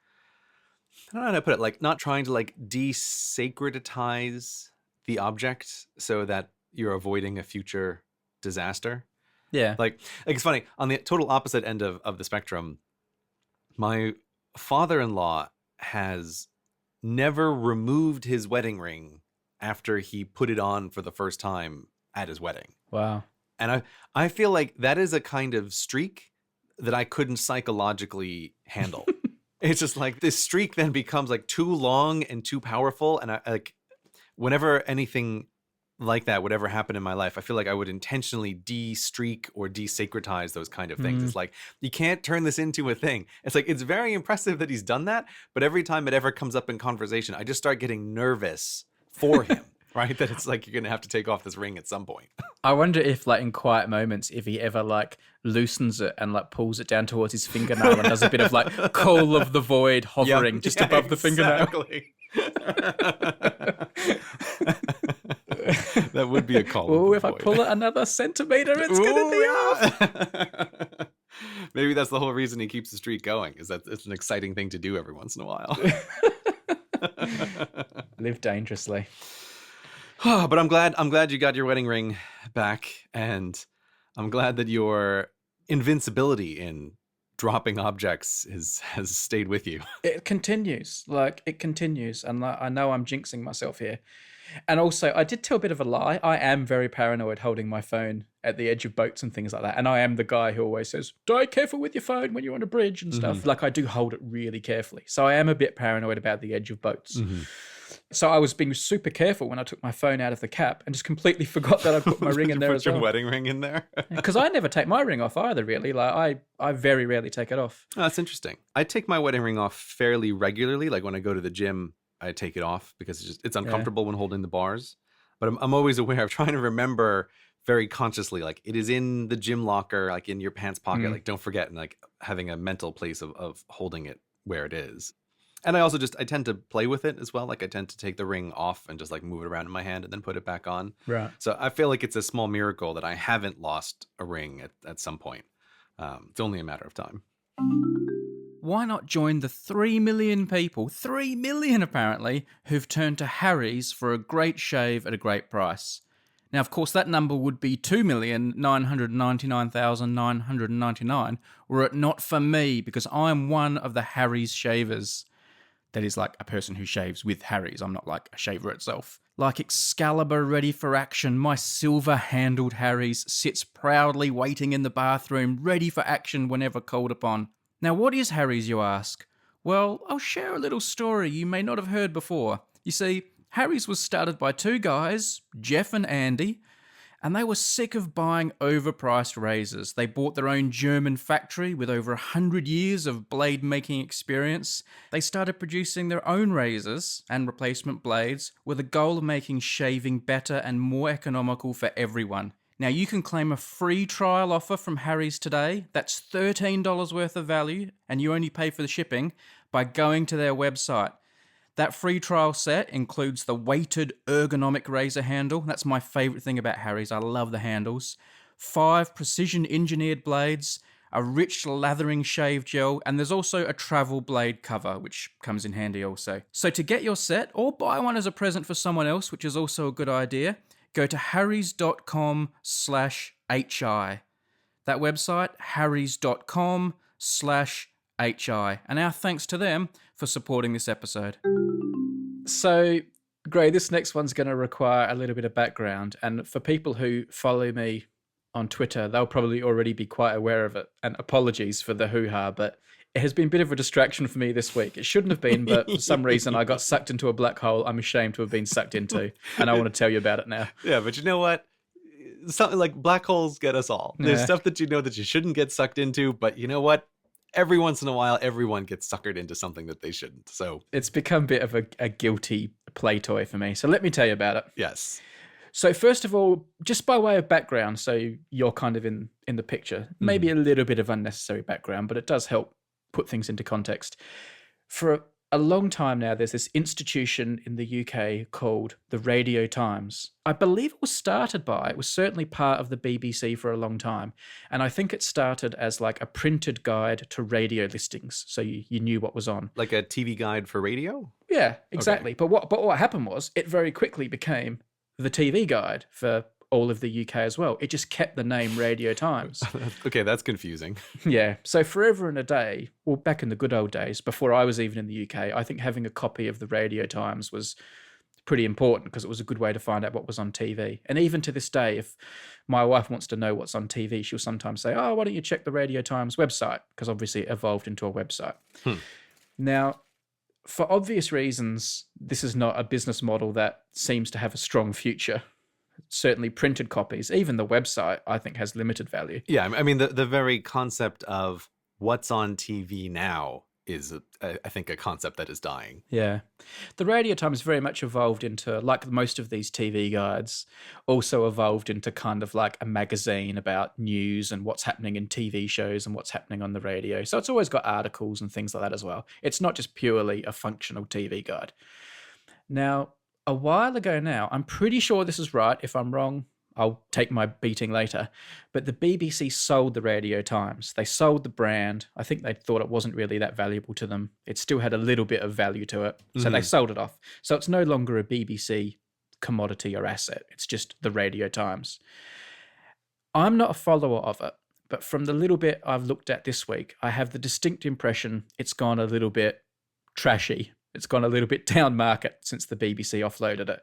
I don't know how to put it, like not trying to like desacreditize the object so that you're avoiding a future disaster. Yeah. Like it's funny, on the total opposite end of the spectrum, My father-in-law has never removed his wedding ring after he put it on for the first time at his wedding. Wow. And I feel like that is a kind of streak that I couldn't psychologically handle. It's just like this streak then becomes like too long and too powerful. And I like whenever anything like that would ever happen in my life, I feel like I would intentionally de-streak or desacretize those kind of things. It's like, you can't turn this into a thing. It's like, it's very impressive that he's done that. But every time it ever comes up in conversation, I just start getting nervous for him, right? That it's like, you're going to have to take off this ring at some point. I wonder if, like, in quiet moments, if he ever, like, loosens it and, like, pulls it down towards his fingernail and does a bit of, like, call of the void hovering just above the fingernail. That would be a call. Oh, if I pull it another centimeter, it's going to be off. Maybe that's the whole reason he keeps the streak going, is that it's an exciting thing to do every once in a while. Live dangerously. But I'm glad you got your wedding ring back, and I'm glad that your invincibility in dropping objects has stayed with you. It continues. And like, I know I'm jinxing myself here. And also, I did tell a bit of a lie. I am very paranoid holding my phone at the edge of boats and things like that. And I am the guy who always says, "Die careful with your phone when you're on a bridge and stuff." Like, I do hold it really carefully. So I am a bit paranoid about the edge of boats. So I was being super careful when I took my phone out of the cap and just completely forgot that I put my ring in there as well. Put your wedding ring in there? Because I never take my ring off either, really. Like, I very rarely take it off. Oh, that's interesting. I take my wedding ring off fairly regularly. Like when I go to the gym, I take it off because it's uncomfortable when holding the bars. But I'm always aware of trying to remember very consciously, like, it is in the gym locker, like in your pants pocket. Like, don't forget, and like having a mental place of holding it where it is. And I tend to play with it as well. Like, I tend to take the ring off and just like move it around in my hand and then put it back on. Right. So I feel like it's a small miracle that I haven't lost a ring at some point. It's only a matter of time. Why not join the 3 million people, 3 million apparently, who've turned to Harry's for a great shave at a great price? Now, of course, that number would be 2,999,999 were it not for me, because I'm one of the Harry's shavers. That is like a person who shaves with Harry's. I'm not like a shaver itself. Like Excalibur ready for action, my silver-handled Harry's sits proudly waiting in the bathroom, ready for action whenever called upon. Now, what is Harry's, you ask? Well, I'll share a little story you may not have heard before. You see, Harry's was started by two guys, Jeff and Andy, and they were sick of buying overpriced razors. They bought their own German factory with over 100 years of blade-making experience. They started producing their own razors and replacement blades with a goal of making shaving better and more economical for everyone. Now, you can claim a free trial offer from Harry's today. That's $13 worth of value, and you only pay for the shipping by going to their website. That free trial set includes the weighted ergonomic razor handle. That's my favourite thing about Harry's. I love the handles. 5 precision-engineered blades, a rich lathering shave gel, and there's also a travel blade cover, which comes in handy also. So to get your set, or buy one as a present for someone else, which is also a good idea, go to harrys.com/hi. That website, harrys.com/hi. And our thanks to them for supporting this episode. So, Gray, this next one's going to require a little bit of background. And for people who follow me on Twitter, they'll probably already be quite aware of it. And apologies for the hoo-ha, but it has been a bit of a distraction for me this week. It shouldn't have been, but for some reason I got sucked into a black hole I'm ashamed to have been sucked into. And I want to tell you about it now. Yeah, but you know what? Something like black holes get us all. There's stuff that you know that you shouldn't get sucked into, but you know what? Every once in a while, everyone gets suckered into something that they shouldn't. So it's become a bit of a guilty play toy for me. So let me tell you about it. Yes. So first of all, just by way of background, so you're kind of in the picture, maybe a little bit of unnecessary background, but it does help put things into context. For a long time now, there's this institution in the UK called the Radio Times. I believe it was certainly part of the BBC for a long time. And I think it started as like a printed guide to radio listings. So you knew what was on. Like a TV guide for radio? Yeah, exactly. Okay. But what happened was it very quickly became the TV guide for all of the UK as well. It just kept the name Radio Times. Okay, that's confusing. Yeah. So forever and a day, well, back in the good old days, before I was even in the UK, I think having a copy of the Radio Times was pretty important because it was a good way to find out what was on TV. And even to this day, if my wife wants to know what's on TV, she'll sometimes say, oh, why don't you check the Radio Times website? Because obviously it evolved into a website. Now, for obvious reasons, this is not a business model that seems to have a strong future. Certainly printed copies, even the website, I think has limited value. Yeah, I mean, the very concept of what's on TV now is, I think, a concept that is dying. Yeah. The Radio Times very much evolved into, like most of these TV guides, also evolved into kind of like a magazine about news and what's happening in TV shows and what's happening on the radio. So it's always got articles and things like that as well. It's not just purely a functional TV guide. Now, a while ago now, I'm pretty sure this is right. If I'm wrong, I'll take my beating later. But the BBC sold the Radio Times. They sold the brand. I think they thought it wasn't really that valuable to them. It still had a little bit of value to it. So they sold it off. So it's no longer a BBC commodity or asset. It's just the Radio Times. I'm not a follower of it, but from the little bit I've looked at this week, I have the distinct impression it's gone a little bit trashy. It's gone a little bit down market since the BBC offloaded it.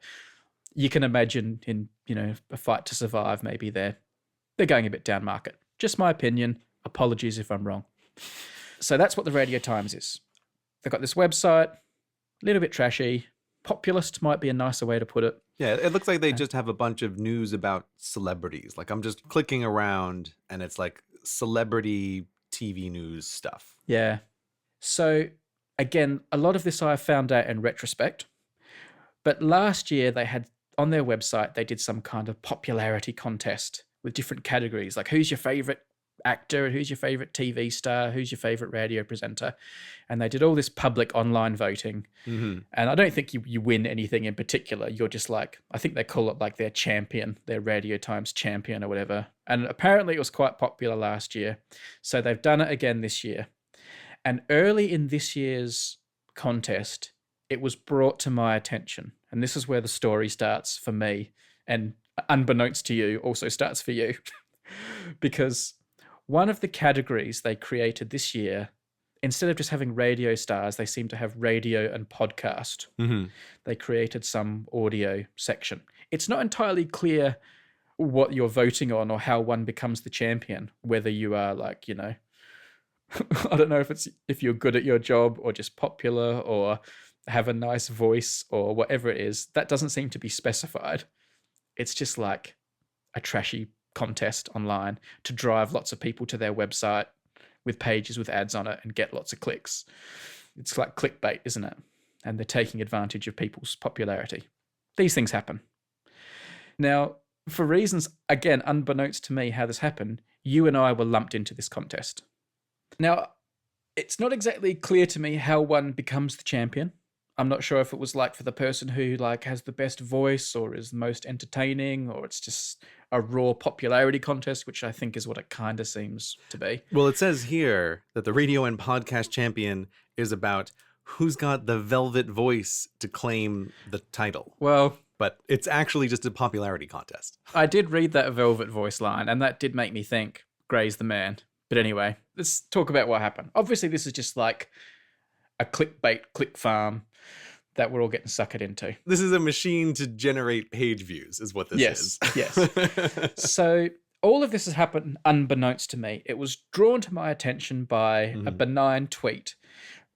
You can imagine in, a fight to survive, maybe they're going a bit down market. Just my opinion. Apologies if I'm wrong. So that's what the Radio Times is. They've got this website, a little bit trashy. Populist might be a nicer way to put it. Yeah, it looks like they just have a bunch of news about celebrities. Like I'm just clicking around and it's like celebrity TV news stuff. Yeah. So again, a lot of this I found out in retrospect. But last year they had, on their website, they did some kind of popularity contest with different categories, like who's your favorite actor, who's your favorite TV star, who's your favorite radio presenter. And they did all this public online voting. And I don't think you win anything in particular. You're just like, I think they call it like their champion, their Radio Times champion or whatever. And apparently it was quite popular last year. So they've done it again this year. And early in this year's contest, it was brought to my attention. And this is where the story starts for me. And unbeknownst to you, also starts for you. Because one of the categories they created this year, instead of just having radio stars, they seem to have radio and podcast. They created some audio section. It's not entirely clear what you're voting on or how one becomes the champion, whether you are like, I don't know if you're good at your job or just popular or have a nice voice or whatever it is. That doesn't seem to be specified. It's just like a trashy contest online to drive lots of people to their website with pages with ads on it and get lots of clicks. It's like clickbait, isn't it? And they're taking advantage of people's popularity. These things happen. Now, for reasons, again, unbeknownst to me how this happened, you and I were lumped into this contest. Now, it's not exactly clear to me how one becomes the champion. I'm not sure if it was like for the person who like has the best voice or is the most entertaining, or it's just a raw popularity contest, which I think is what it kind of seems to be. Well, it says here that the radio and podcast champion is about who's got the velvet voice to claim the title. Well, but it's actually just a popularity contest. I did read that velvet voice line, and that did make me think Grey's the man. But anyway, let's talk about what happened. Obviously, this is just like a clickbait, click farm that we're all getting suckered into. This is a machine to generate page views, is what this is. Yes. So all of this has happened unbeknownst to me. It was drawn to my attention by a benign tweet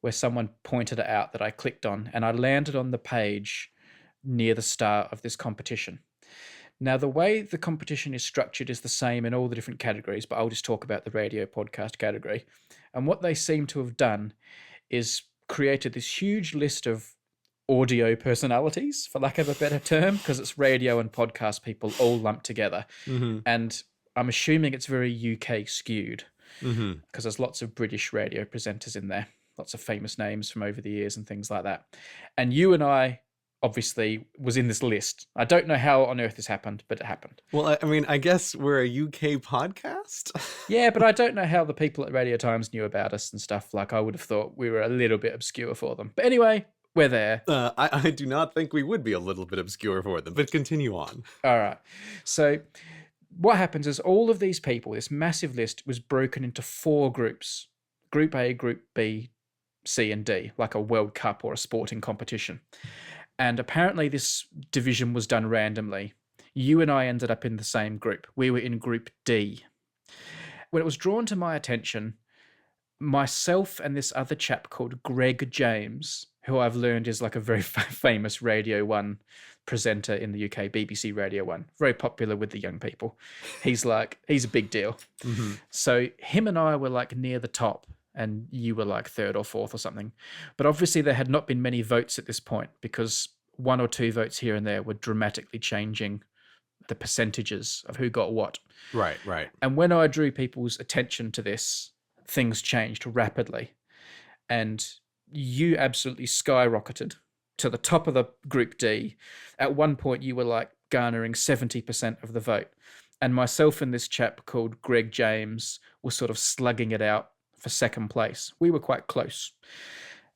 where someone pointed it out that I clicked on, and I landed on the page near the start of this competition. Now, the way the competition is structured is the same in all the different categories, but I'll just talk about the radio podcast category. And what they seem to have done is created this huge list of audio personalities, for lack of a better term, because it's radio and podcast people all lumped together. And I'm assuming it's very UK skewed because there's lots of British radio presenters in there, lots of famous names from over the years and things like that. And you and I obviously was in this list. I don't know how on earth this happened, but it happened. Well, I mean, I guess we're a UK podcast. Yeah, but I don't know how the people at Radio Times knew about us and stuff. Like, I would have thought we were a little bit obscure for them. But anyway, We're there. I do not think we would be a little bit obscure for them, but continue on. All right. So what happens is all of these people, this massive list, was broken into 4 groups. Group A, Group B, C, and D, like a World Cup or a sporting competition. And apparently this division was done randomly. You and I ended up in the same group. We were in Group D. When it was drawn to my attention, myself and this other chap called Greg James, who I've learned is like a very famous Radio 1 presenter in the UK, BBC Radio 1, very popular with the young people. He's a big deal. Mm-hmm. So him and I were like near the top, and you were like 3rd or 4th or something. But obviously there had not been many votes at this point, because 1 or 2 votes here and there were dramatically changing the percentages of who got what. Right. And when I drew people's attention to this, things changed rapidly. And you absolutely skyrocketed to the top of the Group D. At one point, you were like garnering 70% of the vote. And myself and this chap called Greg James were sort of slugging it out for 2nd place. We were quite close.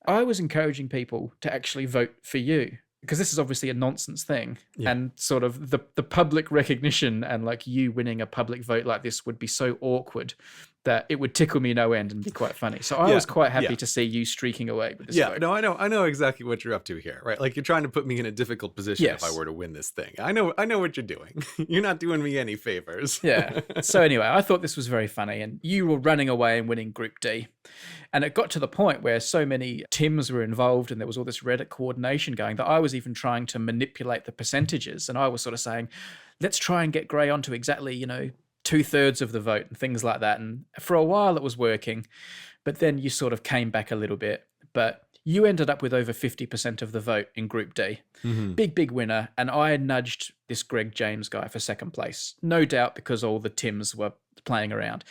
I was encouraging people to actually vote for you, because this is obviously a nonsense thing. Yeah. And sort of the public recognition and like you winning a public vote like this would be so awkward that it would tickle me no end and be quite funny. So I was quite happy to see you streaking away with this vote. No, I know exactly what you're up to here, right? Like, you're trying to put me in a difficult position if I were to win this thing. I know what you're doing. You're not doing me any favors. Yeah. So anyway, I thought this was very funny, and you were running away and winning Group D. And it got to the point where so many Tims were involved and there was all this Reddit coordination going that I was even trying to manipulate the percentages. And I was sort of saying, let's try and get Grey onto exactly, 2/3 of the vote and things like that. And for a while it was working, but then you sort of came back a little bit. But you ended up with over 50% of the vote in Group D. Mm-hmm. Big winner. And I nudged this Greg James guy for 2nd place, no doubt because all the Tims were playing around.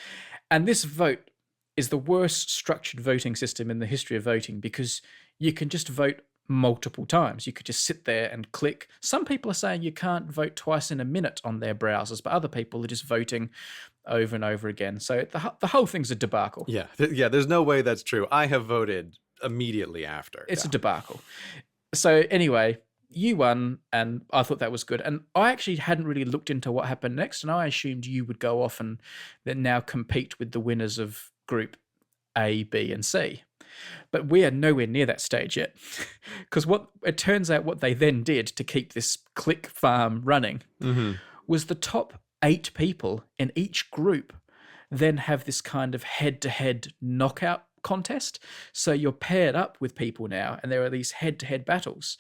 And this vote is the worst structured voting system in the history of voting, because you can just vote multiple times. You could just sit there and click. Some people are saying you can't vote twice in a minute on their browsers, but other people are just voting over and over again. So the whole thing's a debacle. Yeah, there's no way that's true. I have voted immediately after. It's a debacle. So anyway, you won, and I thought that was good. And I actually hadn't really looked into what happened next, and I assumed you would go off and then now compete with the winners of Group A, B, and C. But we are nowhere near that stage yet, because what it turns out what they then did to keep this click farm running was the top 8 people in each group then have this kind of head-to-head knockout contest. So you're paired up with people now, and there are these head-to-head battles.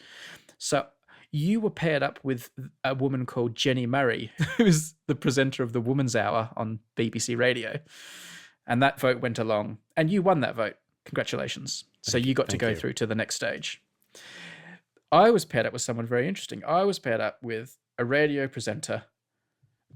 So you were paired up with a woman called Jenny Murray, who's the presenter of the Woman's Hour on BBC Radio. And that vote went along, and you won that vote. Congratulations. So you got to go through to the next stage. I was paired up with someone very interesting. I was paired up with a radio presenter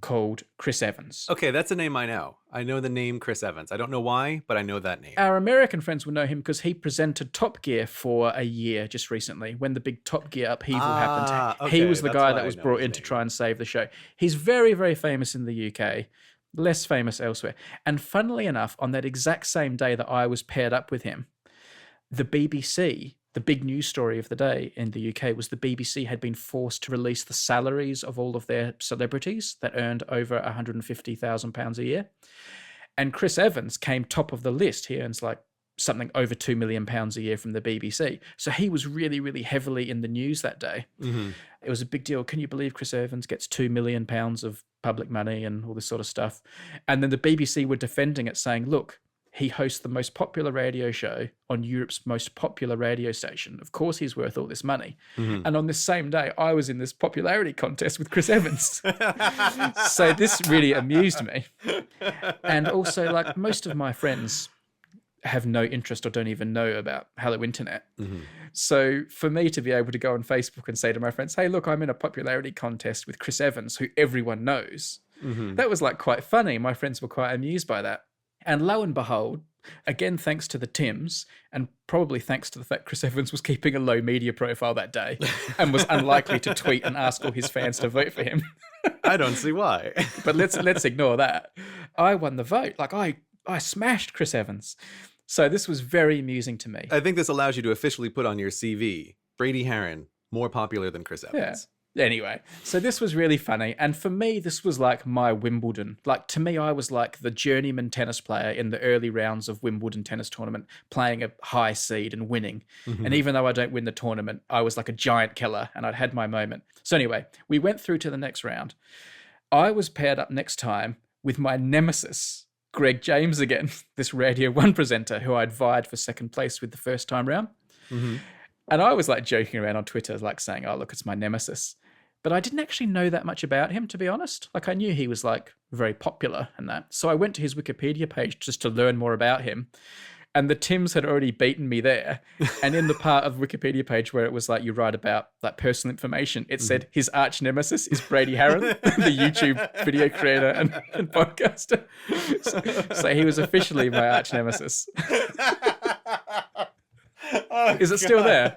called Chris Evans. Okay, that's a name I know. I know the name Chris Evans. I don't know why, but I know that name. Our American friends will know him because he presented Top Gear for a year just recently when the big Top Gear upheaval happened. Okay, he was the guy that was brought in to try and save the show. He's very, very famous in the UK. Less famous elsewhere. And funnily enough, on that exact same day that I was paired up with him, the BBC, the big news story of the day in the UK was the BBC had been forced to release the salaries of all of their celebrities that earned over £150,000 a year. And Chris Evans came top of the list. He earns like something over £2 million a year from the BBC. So he was really, really heavily in the news that day. Mm-hmm. It was a big deal. Can you believe Chris Evans gets £2 million of public money and all this sort of stuff? And then the BBC were defending it, saying, look, he hosts the most popular radio show on Europe's most popular radio station. Of course he's worth all this money. Mm-hmm. And on this same day, I was in this popularity contest with Chris Evans. So this really amused me. And also, like, most of my friends have no interest or don't even know about Hello Internet. Mm-hmm. So for me to be able to go on Facebook and say to my friends, hey, look, I'm in a popularity contest with Chris Evans, who everyone knows. Mm-hmm. That was like quite funny. My friends were quite amused by that. And lo and behold, again, thanks to the Tims, and probably thanks to the fact Chris Evans was keeping a low media profile that day and was unlikely to tweet and ask all his fans to vote for him. I don't see why. But let's ignore that. I won the vote. Like I smashed Chris Evans. So this was very amusing to me. I think this allows you to officially put on your CV Brady Haran, more popular than Chris Yeah. Evans. Anyway, so this was really funny. And for me, this was like my Wimbledon. Like, to me, I was like the journeyman tennis player in the early rounds of Wimbledon tennis tournament, playing a high seed and winning. And even though I don't win the tournament, I was like a giant killer and I'd had my moment. So anyway, we went through to the next round. I was paired up next time with my nemesis, Greg James again, this Radio 1 presenter who I'd vied for second place with the first time round. And I was like joking around on Twitter, like saying, oh, look, it's my nemesis. But I didn't actually know that much about him, to be honest. Like, I knew he was like very popular and that. So I went to his Wikipedia page just to learn more about him. And the Tims had already beaten me there. And in the part of the Wikipedia page where it was like you write about like personal information, it said his arch nemesis is Brady Haran, the YouTube video creator and podcaster. So he was officially my arch nemesis. Oh, is it still there?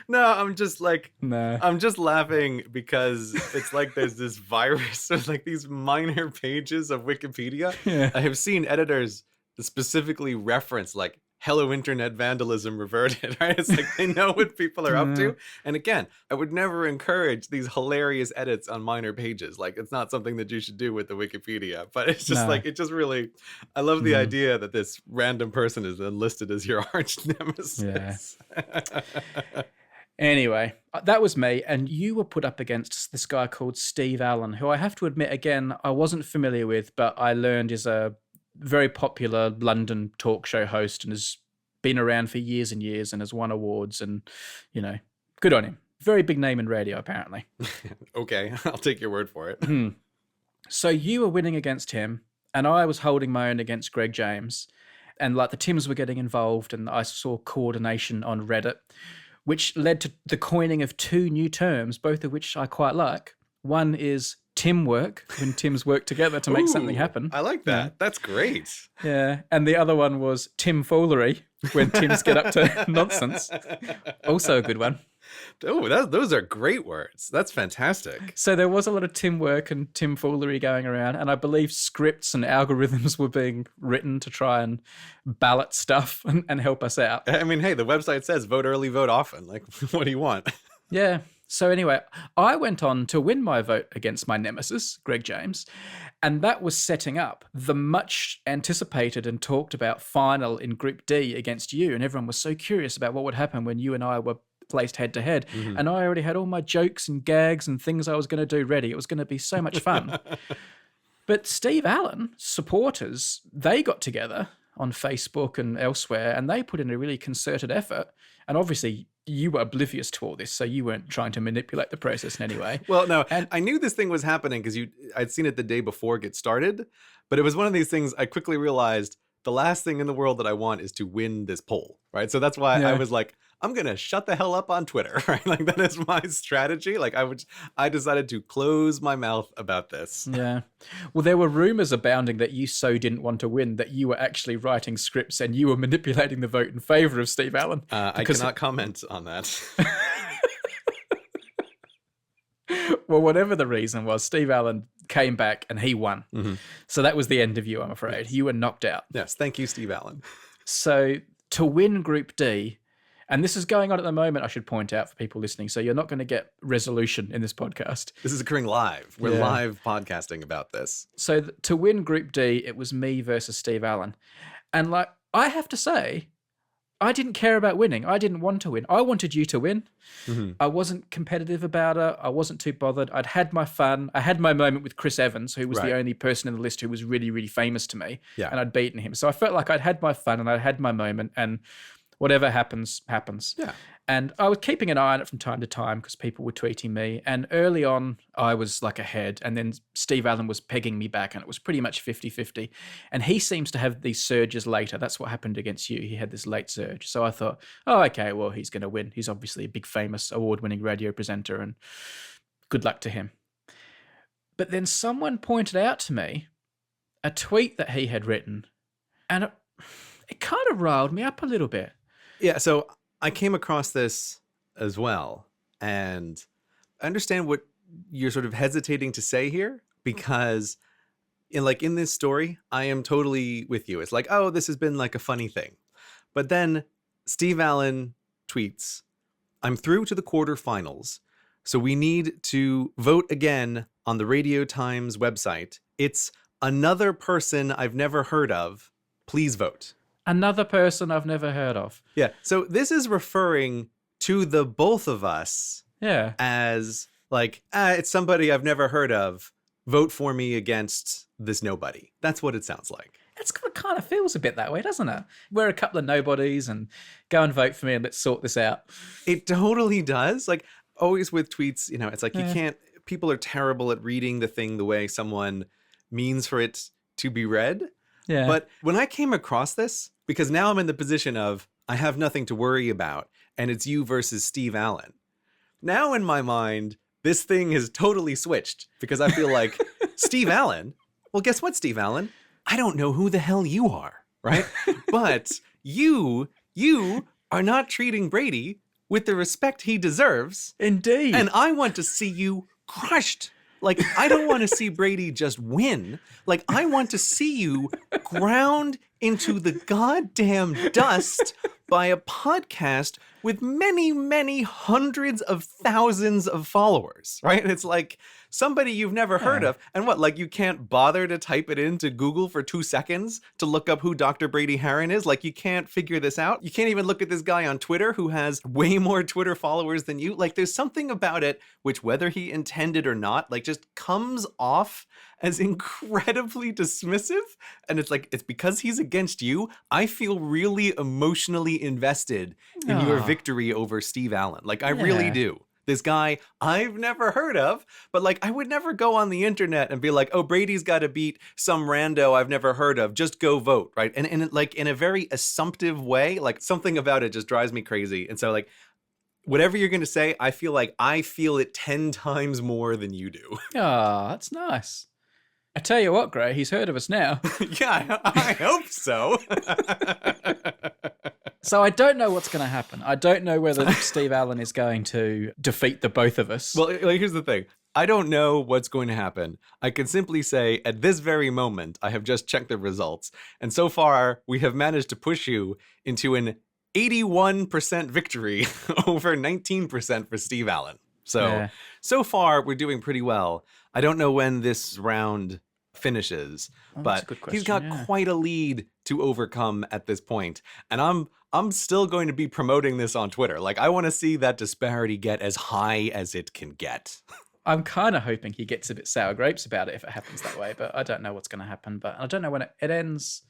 No, I'm just like, No. I'm just laughing because it's like there's this virus of like these minor pages of Wikipedia. Yeah. I have seen editors specifically reference like hello internet vandalism reverted, right? It's like they know what people are up to. And again, I would never encourage these hilarious edits on minor pages. Like, it's not something that you should do with the Wikipedia, but it's just like, it just really, I love the idea that this random person is then listed as your arch nemesis. Yeah. Anyway, that was me, and you were put up against this guy called Steve Allen, who I have to admit, again, I wasn't familiar with, but I learned is a very popular London talk show host and has been around for years and years and has won awards and, you know, good on him. Very big name in radio, apparently. Okay, I'll take your word for it. So you were winning against him, and I was holding my own against Greg James, and like the Tims were getting involved, and I saw coordination on Reddit, which led to the coining of two new terms, both of which I quite like. One is Tim work, when Tims work together to make something happen. I like that. That's great. Yeah. And the other one was Tim foolery, when Tims get up to nonsense. Also a good one. Oh, those are great words. That's fantastic. So there was a lot of Tim work and Tim foolery going around, and I believe scripts and algorithms were being written to try and ballot stuff and help us out. I mean, hey, the website says vote early, vote often. Like, what do you want? Yeah. So anyway, I went on to win my vote against my nemesis, Greg James, and that was setting up the much anticipated and talked about final in Group D against you, and everyone was so curious about what would happen when you and I were placed head to head. And I already had all my jokes and gags and things I was going to do ready. It was going to be so much fun. But Steve Allen supporters, they got together on Facebook and elsewhere, and they put in a really concerted effort. And obviously, you were oblivious to all this, so you weren't trying to manipulate the process in any way. Well, no, and I knew this thing was happening because I'd seen it the day before it get started, but it was one of these things I quickly realized the last thing in the world that I want is to win this poll, right? So that's why I was like, I'm going to shut the hell up on Twitter, right? Like, that is my strategy. Like, I decided to close my mouth about this. Yeah. Well, there were rumors abounding that you so didn't want to win that you were actually writing scripts and you were manipulating the vote in favor of Steve Allen. I cannot comment on that. Well, whatever the reason was, Steve Allen came back and he won. So that was the end of you, I'm afraid. Yes. You were knocked out. Yes, thank you, Steve Allen. So to win Group D, and this is going on at the moment, I should point out for people listening, so you're not going to get resolution in this podcast. This is occurring live. We're live podcasting about this. So to win Group D, it was me versus Steve Allen. And like, I have to say, I didn't care about winning. I didn't want to win. I wanted you to win. I wasn't competitive about it. I wasn't too bothered. I'd had my fun. I had my moment with Chris Evans, who was the only person in the list who was really, really famous to me. Yeah. And I'd beaten him. So I felt like I'd had my fun and I'd had my moment, and whatever happens, happens. Yeah. And I was keeping an eye on it from time to time because people were tweeting me. And early on, I was like ahead. And then Steve Allen was pegging me back, and it was pretty much 50-50. And he seems to have these surges later. That's what happened against you. He had this late surge. So I thought, oh, okay, well, he's going to win. He's obviously a big, famous, award-winning radio presenter, and good luck to him. But then someone pointed out to me a tweet that he had written, and it kind of riled me up a little bit. Yeah, so I came across this as well, and I understand what you're sort of hesitating to say here, because in this story, I am totally with you. It's like, oh, this has been like a funny thing. But then Steve Allen tweets, I'm through to the quarterfinals. So we need to vote again on the Radio Times website. It's another person I've never heard of. Please vote. Another person I've never heard of. Yeah. So this is referring to the both of us Yeah. as like, it's somebody I've never heard of. Vote for me against this nobody. That's what it sounds like. It kind of feels a bit that way, doesn't it? We're a couple of nobodies and go and vote for me and let's sort this out. It totally does. Like, always with tweets, it's like you can't, people are terrible at reading the thing the way someone means for it to be read. Yeah. But when I came across this, because now I'm in the position of I have nothing to worry about, and it's you versus Steve Allen. Now in my mind, this thing has totally switched because I feel like Steve Allen, well, guess what, Steve Allen? I don't know who the hell you are, right? But you are not treating Brady with the respect he deserves. Indeed. And I want to see you crushed. Like, I don't want to see Brady just win. Like, I want to see you ground into the goddamn dust by a podcast with many, many hundreds of thousands of followers, right? It's like somebody you've never heard of. And what, like you can't bother to type it into Google for 2 seconds to look up who Dr. Brady Haran is? Like you can't figure this out? You can't even look at this guy on Twitter who has way more Twitter followers than you? Like there's something about it which, whether he intended or not, like just comes off as incredibly dismissive. And it's like, it's because he's against you. I feel really emotionally invested in your victory over Steve Allen. Like I really do. This guy I've never heard of, but like I would never go on the internet and be like, oh, Brady's got to beat some rando I've never heard of. Just go vote, right? And like in a very assumptive way, like something about it just drives me crazy. And so like, whatever you're going to say, I feel like I feel it 10 times more than you do. Oh, that's nice. I tell you what, Gray, he's heard of us now. Yeah, I hope so. So I don't know what's going to happen. I don't know whether Steve Allen is going to defeat the both of us. Well, like, here's the thing. I don't know what's going to happen. I can simply say at this very moment, I have just checked the results. And so far, we have managed to push you into an 81% victory over 19% for Steve Allen. So far, we're doing pretty well. I don't know when this round finishes, but he's got quite a lead to overcome at this point. And I'm still going to be promoting this on Twitter. Like, I want to see that disparity get as high as it can get. I'm kind of hoping he gets a bit sour grapes about it if it happens that way, but I don't know what's going to happen. But I don't know when it ends.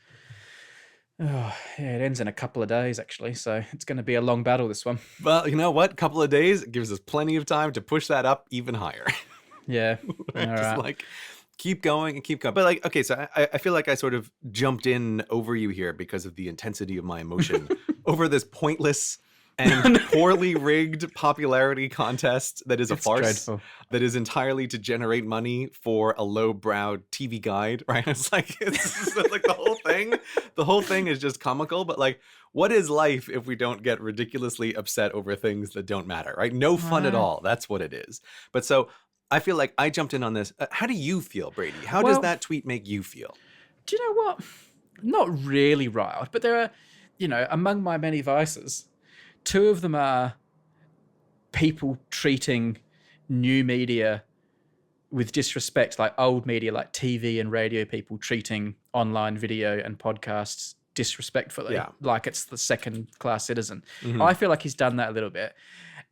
Oh, yeah, it ends in a couple of days, actually. So it's going to be a long battle, this one. Well, you know what? Couple of days gives us plenty of time to push that up even higher. Yeah. All Just right. like keep going and keep going. But like, okay, so I feel like I sort of jumped in over you here because of the intensity of my emotion over this pointless and poorly rigged popularity contest that is a farce. Dreadful. That is entirely to generate money for a lowbrow TV guide, right? It's like the whole thing is just comical, but like, what is life if we don't get ridiculously upset over things that don't matter, right? No fun at all. That's what it is. But so I feel like I jumped in on this. How do you feel, Brady? How does that tweet make you feel? Do you know what? Not really riled, but there are, among my many vices, 2 of them are people treating new media with disrespect, like old media, like TV and radio people treating online video and podcasts disrespectfully, like it's the second-class citizen. Mm-hmm. I feel like he's done that a little bit.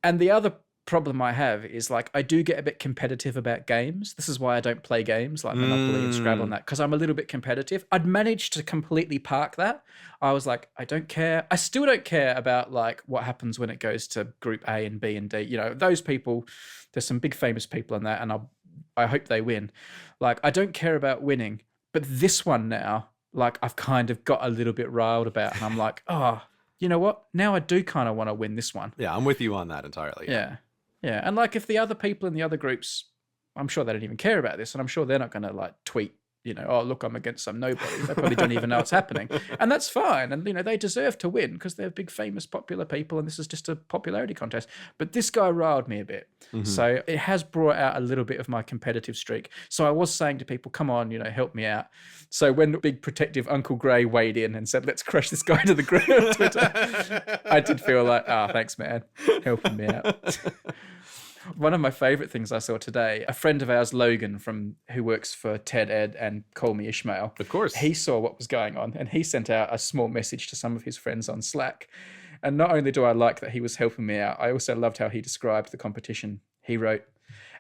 And the other problem I have is like I do get a bit competitive about games. This is why I don't play games like Monopoly and Scrabble and that, because I'm a little bit competitive. I'd managed to completely park that. I was like, I don't care. I still don't care about like what happens when it goes to Group A and B and D. Those people, there's some big famous people in that, and I hope they win. Like, I don't care about winning, but this one now, like I've kind of got a little bit riled about, and I'm like, oh, you know what? Now I do kind of want to win this one. Yeah, I'm with you on that entirely. Yeah, and like if the other people in the other groups, I'm sure they don't even care about this, and I'm sure they're not going to like tweet oh, look, I'm against some nobody. They probably don't even know it's happening. And that's fine. And, they deserve to win because they're big, famous, popular people. And this is just a popularity contest. But this guy riled me a bit. Mm-hmm. So it has brought out a little bit of my competitive streak. So I was saying to people, come on, help me out. So when big protective Uncle Grey weighed in and said, let's crush this guy to the ground on Twitter, I did feel like, thanks, man, helping me out. One of my favorite things I saw today, a friend of ours, Logan, who works for TED Ed and Call Me Ishmael. Of course. He saw what was going on and he sent out a small message to some of his friends on Slack. And not only do I like that he was helping me out, I also loved how he described the competition. He wrote,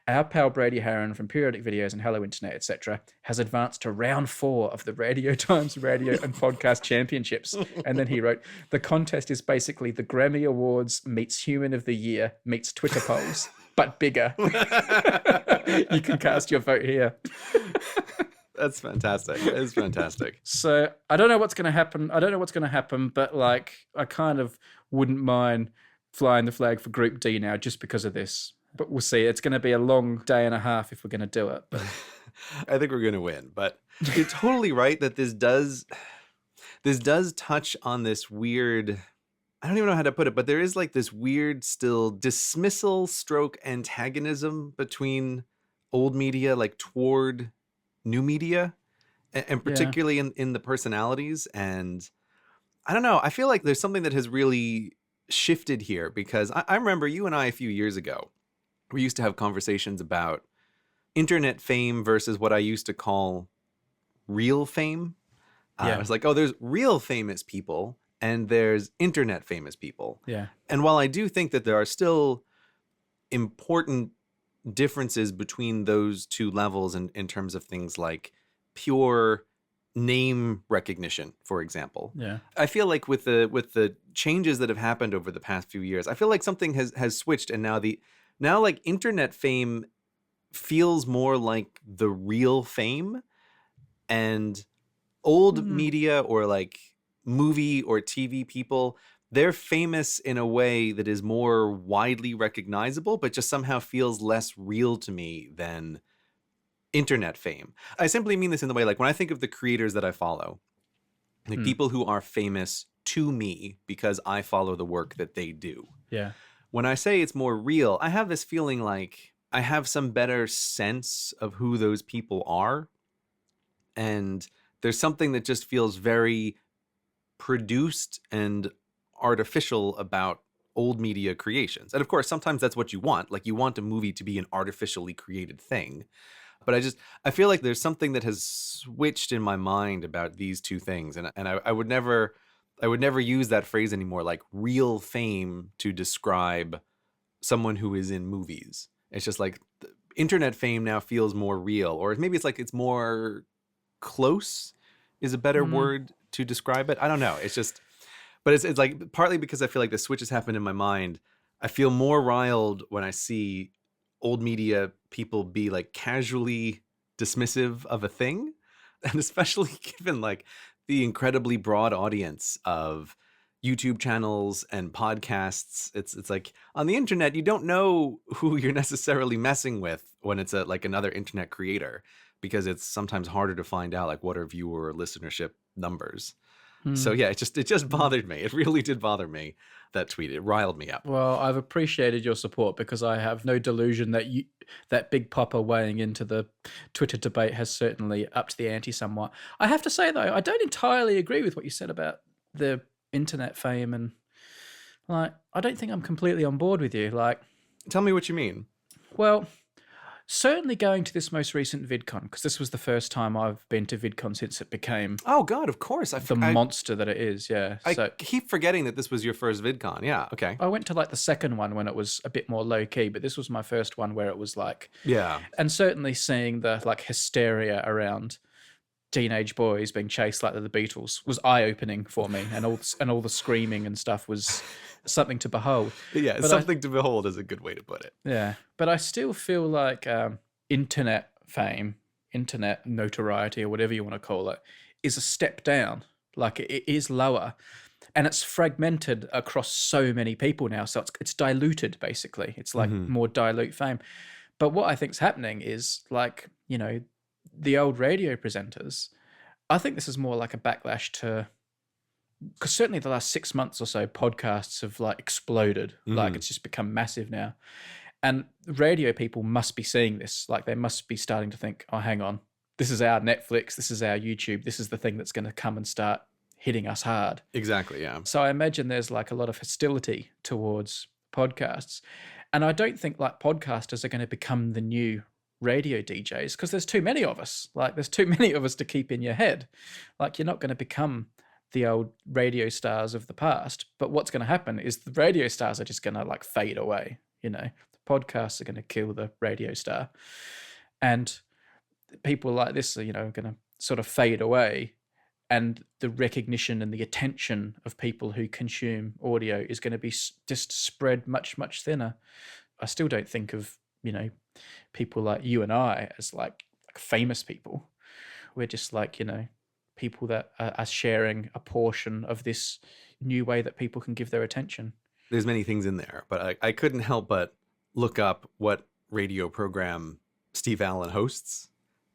our pal Brady Harron from Periodic Videos and Hello Internet, etc., has advanced to round 4 of the Radio Times Radio and Podcast Championships. And then he wrote, the contest is basically the Grammy Awards meets Human of the Year meets Twitter polls, but bigger. You can cast your vote here. That's fantastic. It's fantastic. So I don't know what's going to happen. But I kind of wouldn't mind flying the flag for Group D now just because of this. But we'll see. It's going to be a long day and a half if we're going to do it. But I think we're going to win. But you're totally right that this does touch on this weird, I don't even know how to put it, but there is this weird still dismissal stroke antagonism between old media toward new media, and particularly in the personalities. And I don't know, I feel like there's something that has really shifted here, because I remember you and I a few years ago, we used to have conversations about internet fame versus what I used to call real fame. I was like, there's real famous people and there's internet famous people. Yeah. And while I do think that there are still important differences between those two levels in terms of things like pure name recognition, for example. Yeah. I feel like with the changes that have happened over the past few years, I feel like something has switched, and now internet fame feels more like the real fame, and old media or movie or TV people, they're famous in a way that is more widely recognizable, but just somehow feels less real to me than internet fame. I simply mean this in the way, when I think of the creators that I follow, people who are famous to me because I follow the work that they do. Yeah. When I say it's more real, I have this feeling like I have some better sense of who those people are. And there's something that just feels very produced and artificial about old media creations. And of course, sometimes that's what you want. You want a movie to be an artificially created thing. But I feel like there's something that has switched in my mind about these two things. And I would never use that phrase anymore, real fame, to describe someone who is in movies. It's just internet fame now feels more real, or maybe it's more close is a better word to describe it. I don't know. It's just, but it's partly because I feel like the switch has happened in my mind. I feel more riled when I see old media people be casually dismissive of a thing, and especially given the incredibly broad audience of YouTube channels and podcasts. It's on the internet, you don't know who you're necessarily messing with when it's another internet creator, because it's sometimes harder to find out what are viewer or listenership numbers. So yeah, it just bothered me. It really did bother me, that tweet. It riled me up. Well, I've appreciated your support, because I have no delusion that Big Papa weighing into the Twitter debate has certainly upped the ante somewhat. I have to say, though, I don't entirely agree with what you said about the internet fame, and I don't think I'm completely on board with you. Tell me what you mean. Well, certainly going to this most recent VidCon, because this was the first time I've been to VidCon since it became Oh God, of course. the monster that it is. Yeah. I keep forgetting that this was your first VidCon. Yeah. Okay. I went to the second one when it was a bit more low key, but this was my first one where it was yeah. And certainly seeing the hysteria around teenage boys being chased like the Beatles was eye-opening for me, and all the screaming and stuff was something to behold. Yeah, but something to behold is a good way to put it. Yeah, but I still feel like internet fame, internet notoriety, or whatever you want to call it, is a step down. It is lower, and it's fragmented across so many people now. So it's diluted, basically. It's more dilute fame. But what I think's happening is the old radio presenters, I think this is more like a backlash to, because certainly the last 6 months or so, podcasts have like exploded. Like it's just become massive now. And radio people must be seeing this. Like they must be starting to think, oh, hang on, this is our Netflix, this is our YouTube, this is the thing that's going to come and start hitting us hard. Exactly, yeah. So I imagine there's like a lot of hostility towards podcasts. And I don't think like podcasters are going to become the new radio DJs because there's too many of us. Like there's too many of us to keep in your head. Like you're not going to become the old radio stars of the past. But what's going to happen is the radio stars are just going to like fade away. You know, the podcasts are going to kill the radio star. And people like this are, going to sort of fade away. And the recognition and the attention of people who consume audio is going to be just spread much, much thinner. I still don't think of, people like you and I as like famous people. We're just like, people that are sharing a portion of this new way that people can give their attention. There's many things in there, but I couldn't help but look up what radio program Steve Allen hosts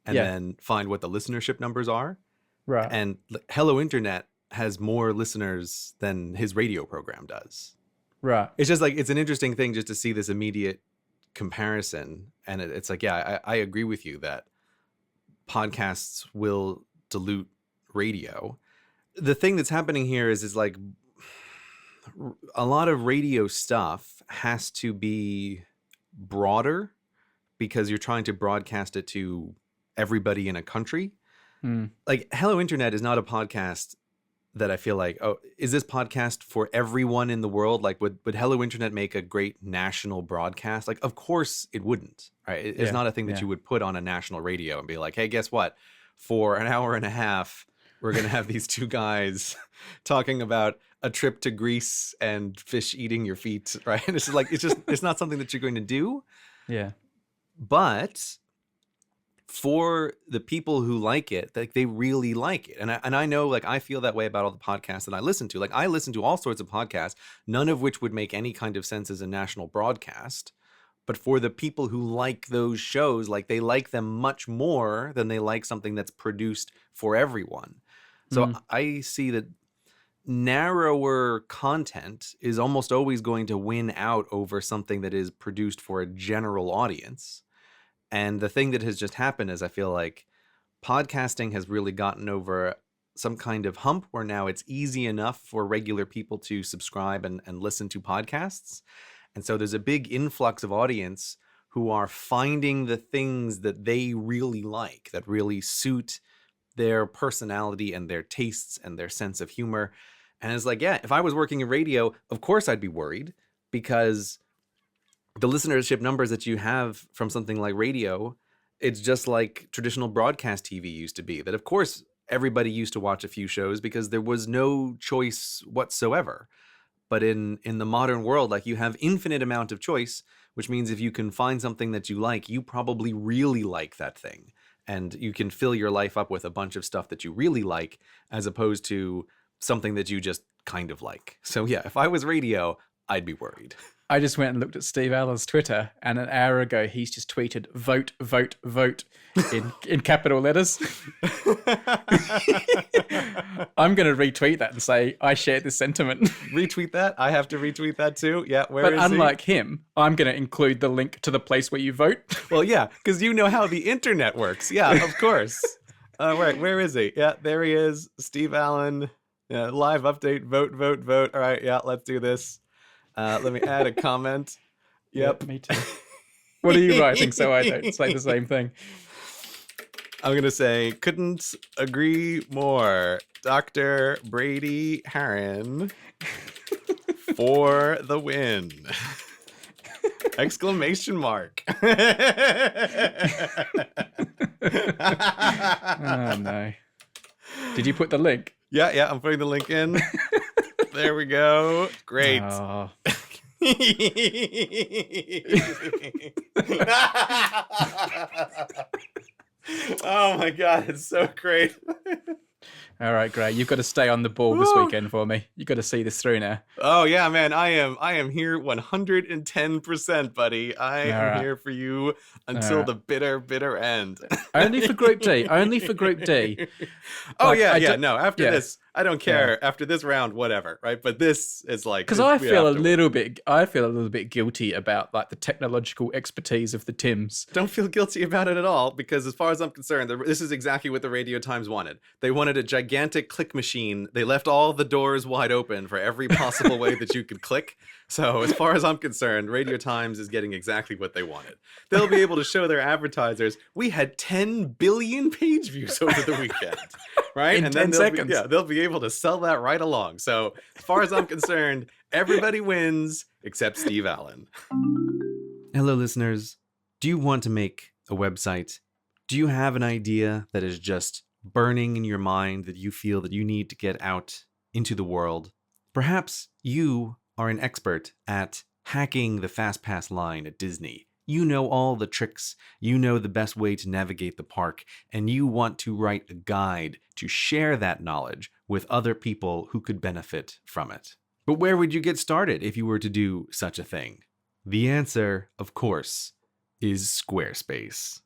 and then find what the listenership numbers are. Right. And Hello Internet has more listeners than his radio program does. Right. It's just like, it's an interesting thing just to see this immediate comparison. And it's like, yeah, I agree with you that podcasts will dilute radio. The thing that's happening here is like a lot of radio stuff has to be broader because you're trying to broadcast it to everybody in a country. Like Hello Internet is not a podcast that I feel like, oh, is this podcast for everyone in the world? Like would Hello Internet make a great national broadcast? Like, of course it wouldn't, right? It's not a thing that you would put on a national radio and be like, hey, guess what? For an hour and a half, we're going to have these two guys talking about a trip to Greece and fish eating your feet, right? And it's just like, it's not something that you're going to do. Yeah. But for the people who like it, like they really like it. And I know, like, I feel that way about all the podcasts that I listen to. Like, I listen to all sorts of podcasts, none of which would make any kind of sense as a national broadcast. But for the people who like those shows, like, they like them much more than they like something that's produced for everyone. So I see that narrower content is almost always going to win out over something that is produced for a general audience. And the thing that has just happened is I feel like podcasting has really gotten over some kind of hump where now it's easy enough for regular people to subscribe and listen to podcasts. And so there's a big influx of audience who are finding the things that they really like, that really suit their personality and their tastes and their sense of humor. And it's like, yeah, if I was working in radio, of course I'd be worried because the listenership numbers that you have from something like radio, it's just like traditional broadcast TV used to be. That, of course, everybody used to watch a few shows because there was no choice whatsoever. But in the modern world, like, you have infinite amount of choice, which means if you can find something that you like, you probably really like that thing. And you can fill your life up with a bunch of stuff that you really like, as opposed to something that you just kind of like. So yeah, if I was radio, I'd be worried. I just went and looked at Steve Allen's Twitter, and an hour ago he's just tweeted "vote, vote, vote" in capital letters. I'm going to retweet that and say I share this sentiment. Retweet that? I have to retweet that too? Yeah, where but is he? Unlike him, I'm going to include the link to the place where you vote. Well, yeah, because you know how the internet works. Yeah, of course. Right, where is he? Yeah, there he is. Steve Allen. Yeah, live update. Vote, vote, vote. All right, yeah, let's do this. Let me add a comment. Yep. Me too. What are you writing so I don't say the same thing? I'm going to say, couldn't agree more. Dr. Brady Harron for the win. Exclamation mark. Oh, no. Did you put the link? Yeah, I'm putting the link in. There we go. Great. Oh. Oh my God, it's so great. All right, great. You've got to stay on the ball this Woo! weekend for me. You've got to see this through now. Oh yeah, man. I am here 110%, buddy. I All am right. here for you All until right. the bitter end. Only for Group D. Only for Group D. Oh Like, yeah, I yeah. do, No, after yeah, this, I don't yeah. care. After this round, whatever, right? But this is like Because I we feel have a to win. little bit, I feel a little bit guilty about like the technological expertise of the Tims. Don't feel guilty about it at all, because as far as I'm concerned, this is exactly what the Radio Times wanted. They wanted a gigantic click machine. They left all the doors wide open for every possible way that you could click. So as far as I'm concerned, Radio Times is getting exactly what they wanted. They'll be able to show their advertisers, we had 10 billion page views over the weekend, right? In and 10 then seconds. they'll be able to sell that right along. So as far as I'm concerned, everybody wins except Steve Allen. Hello, listeners. Do you want to make a website? Do you have an idea that is just burning in your mind that you feel that you need to get out into the world? Perhaps you are an expert at hacking the Fastpass line at Disney. You know all the tricks, you know the best way to navigate the park, and you want to write a guide to share that knowledge with other people who could benefit from it. But where would you get started if you were to do such a thing? The answer, of course, is Squarespace.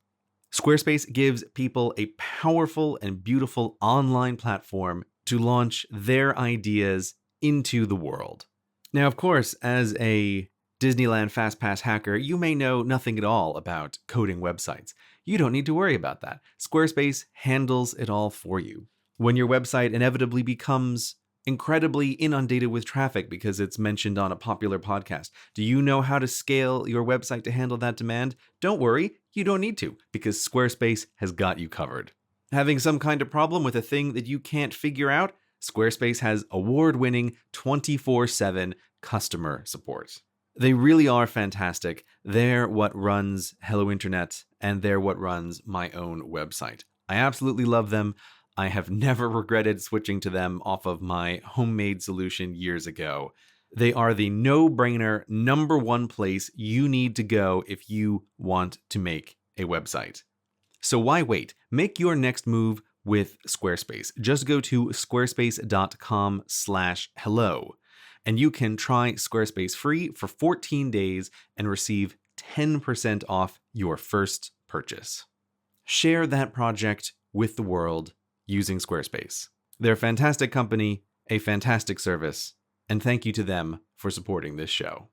Squarespace gives people a powerful and beautiful online platform to launch their ideas into the world. Now, of course, as a Disneyland Fastpass hacker, you may know nothing at all about coding websites. You don't need to worry about that. Squarespace handles it all for you. When your website inevitably becomes incredibly inundated with traffic because it's mentioned on a popular podcast, do you know how to scale your website to handle that demand? Don't worry, you don't need to, because Squarespace has got you covered. Having some kind of problem with a thing that you can't figure out? Squarespace has award-winning 24/7 customer support. They really are fantastic. They're what runs Hello Internet, and they're what runs my own website. I absolutely love them. I have never regretted switching to them off of my homemade solution years ago. They are the no-brainer #1 place you need to go if you want to make a website. So why wait? Make your next move with Squarespace. Just go to squarespace.com/hello, and you can try Squarespace free for 14 days and receive 10% off your first purchase. Share that project with the world using Squarespace. They're a fantastic company, a fantastic service, and thank you to them for supporting this show.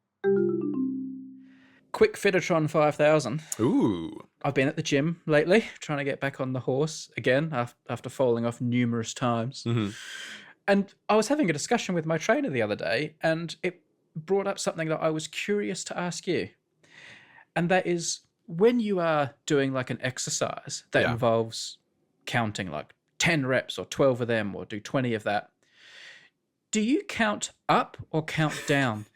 Quick Fittertron 5000. Ooh. I've been at the gym lately, trying to get back on the horse again after falling off numerous times. Mm-hmm. And I was having a discussion with my trainer the other day, and it brought up something that I was curious to ask you. And that is, when you are doing like an exercise that involves counting like 10 reps or 12 of them or do 20 of that, do you count up or count down?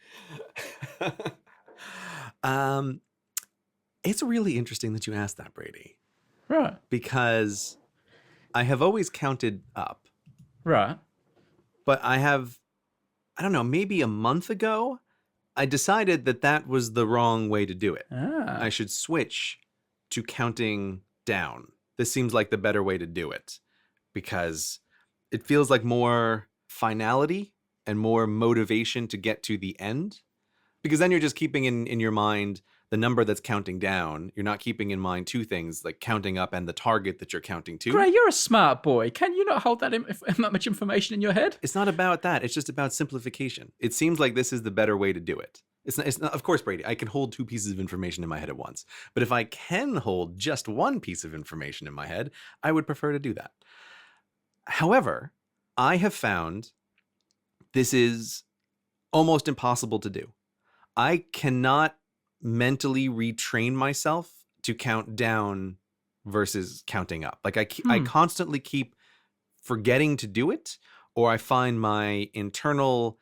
It's really interesting that you asked that, Brady. Right. Because I have always counted up. Right. But I don't know, maybe a month ago, I decided that was the wrong way to do it. Ah. I should switch to counting down. This seems like the better way to do it, because it feels like more finality and more motivation to get to the end. Because then you're just keeping in your mind the number that's counting down. You're not keeping in mind two things, like counting up and the target that you're counting to. Gray, you're a smart boy. Can you not hold that much information in your head? It's not about that. It's just about simplification. It seems like this is the better way to do it. It's not, of course, Brady, I can hold two pieces of information in my head at once. But if I can hold just one piece of information in my head, I would prefer to do that. However, I have found this is almost impossible to do. I cannot mentally retrain myself to count down versus counting up. Like I constantly keep forgetting to do it, or I find my internal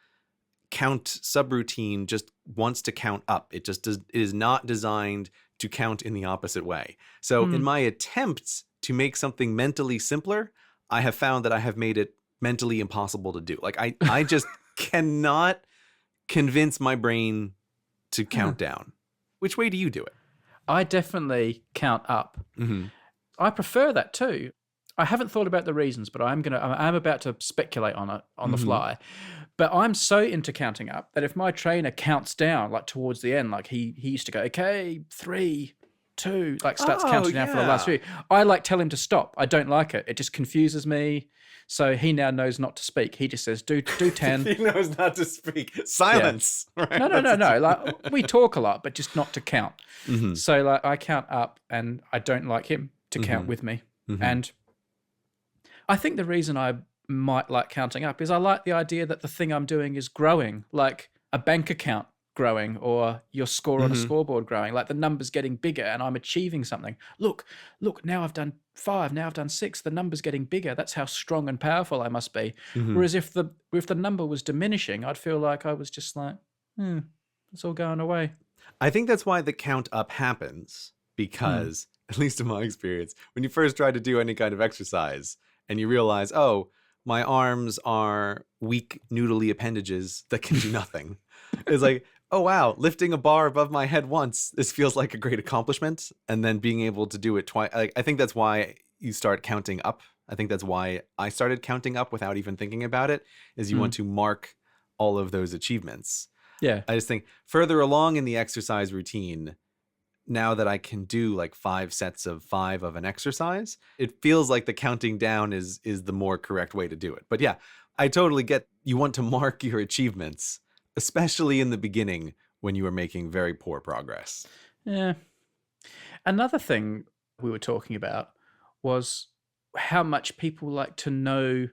count subroutine just wants to count up. It is not designed to count in the opposite way. So in my attempts to make something mentally simpler, I have found that I have made it mentally impossible to do. Like I just cannot convince my brain to count down. Which way do you do it? I definitely count up. Mm-hmm. I prefer that too. I haven't thought about the reasons, but I'm about to speculate on it on the Mhm. fly. But I'm so into counting up that if my trainer counts down like towards the end, like he used to go, okay, 3, 2, like starts Oh, counting down for the last yeah. few. I like tell him to stop. I don't like it. It just confuses me. So he now knows not to speak. He just says, do 10. He knows not to speak. Silence. Right? No, no, That's no, what no. you- Like we talk a lot, but just not to count. Mhm. So like I count up, and I don't like him to count Mhm. with me. Mhm. And I think the reason I might like counting up is I like the idea that the thing I'm doing is growing, like a bank account growing or your score on a Mhm. scoreboard growing, like the numbers getting bigger and I'm achieving something. Look, now I've done 5, now I've done 6, the number's getting bigger. That's how strong and powerful I must be. Mhm. Whereas if the number was diminishing, I'd feel like I was just like, it's all going away. I think that's why the count up happens because, at least in my experience, when you first try to do any kind of exercise and you realize, oh, my arms are weak, noodly appendages that can do nothing. It's like, oh, wow, lifting a bar above my head once, this feels like a great accomplishment. And then being able to do it twice. I think that's why you start counting up. I think that's why I started counting up without even thinking about it, is you want to mark all of those achievements. Yeah. I just think further along in the exercise routine, now that I can do like 5 sets of 5 of an exercise, it feels like the counting down is the more correct way to do it. But yeah, I totally get you want to mark your achievements, especially in the beginning when you are making very poor progress. Yeah. Another thing we were talking about was how much people like to know.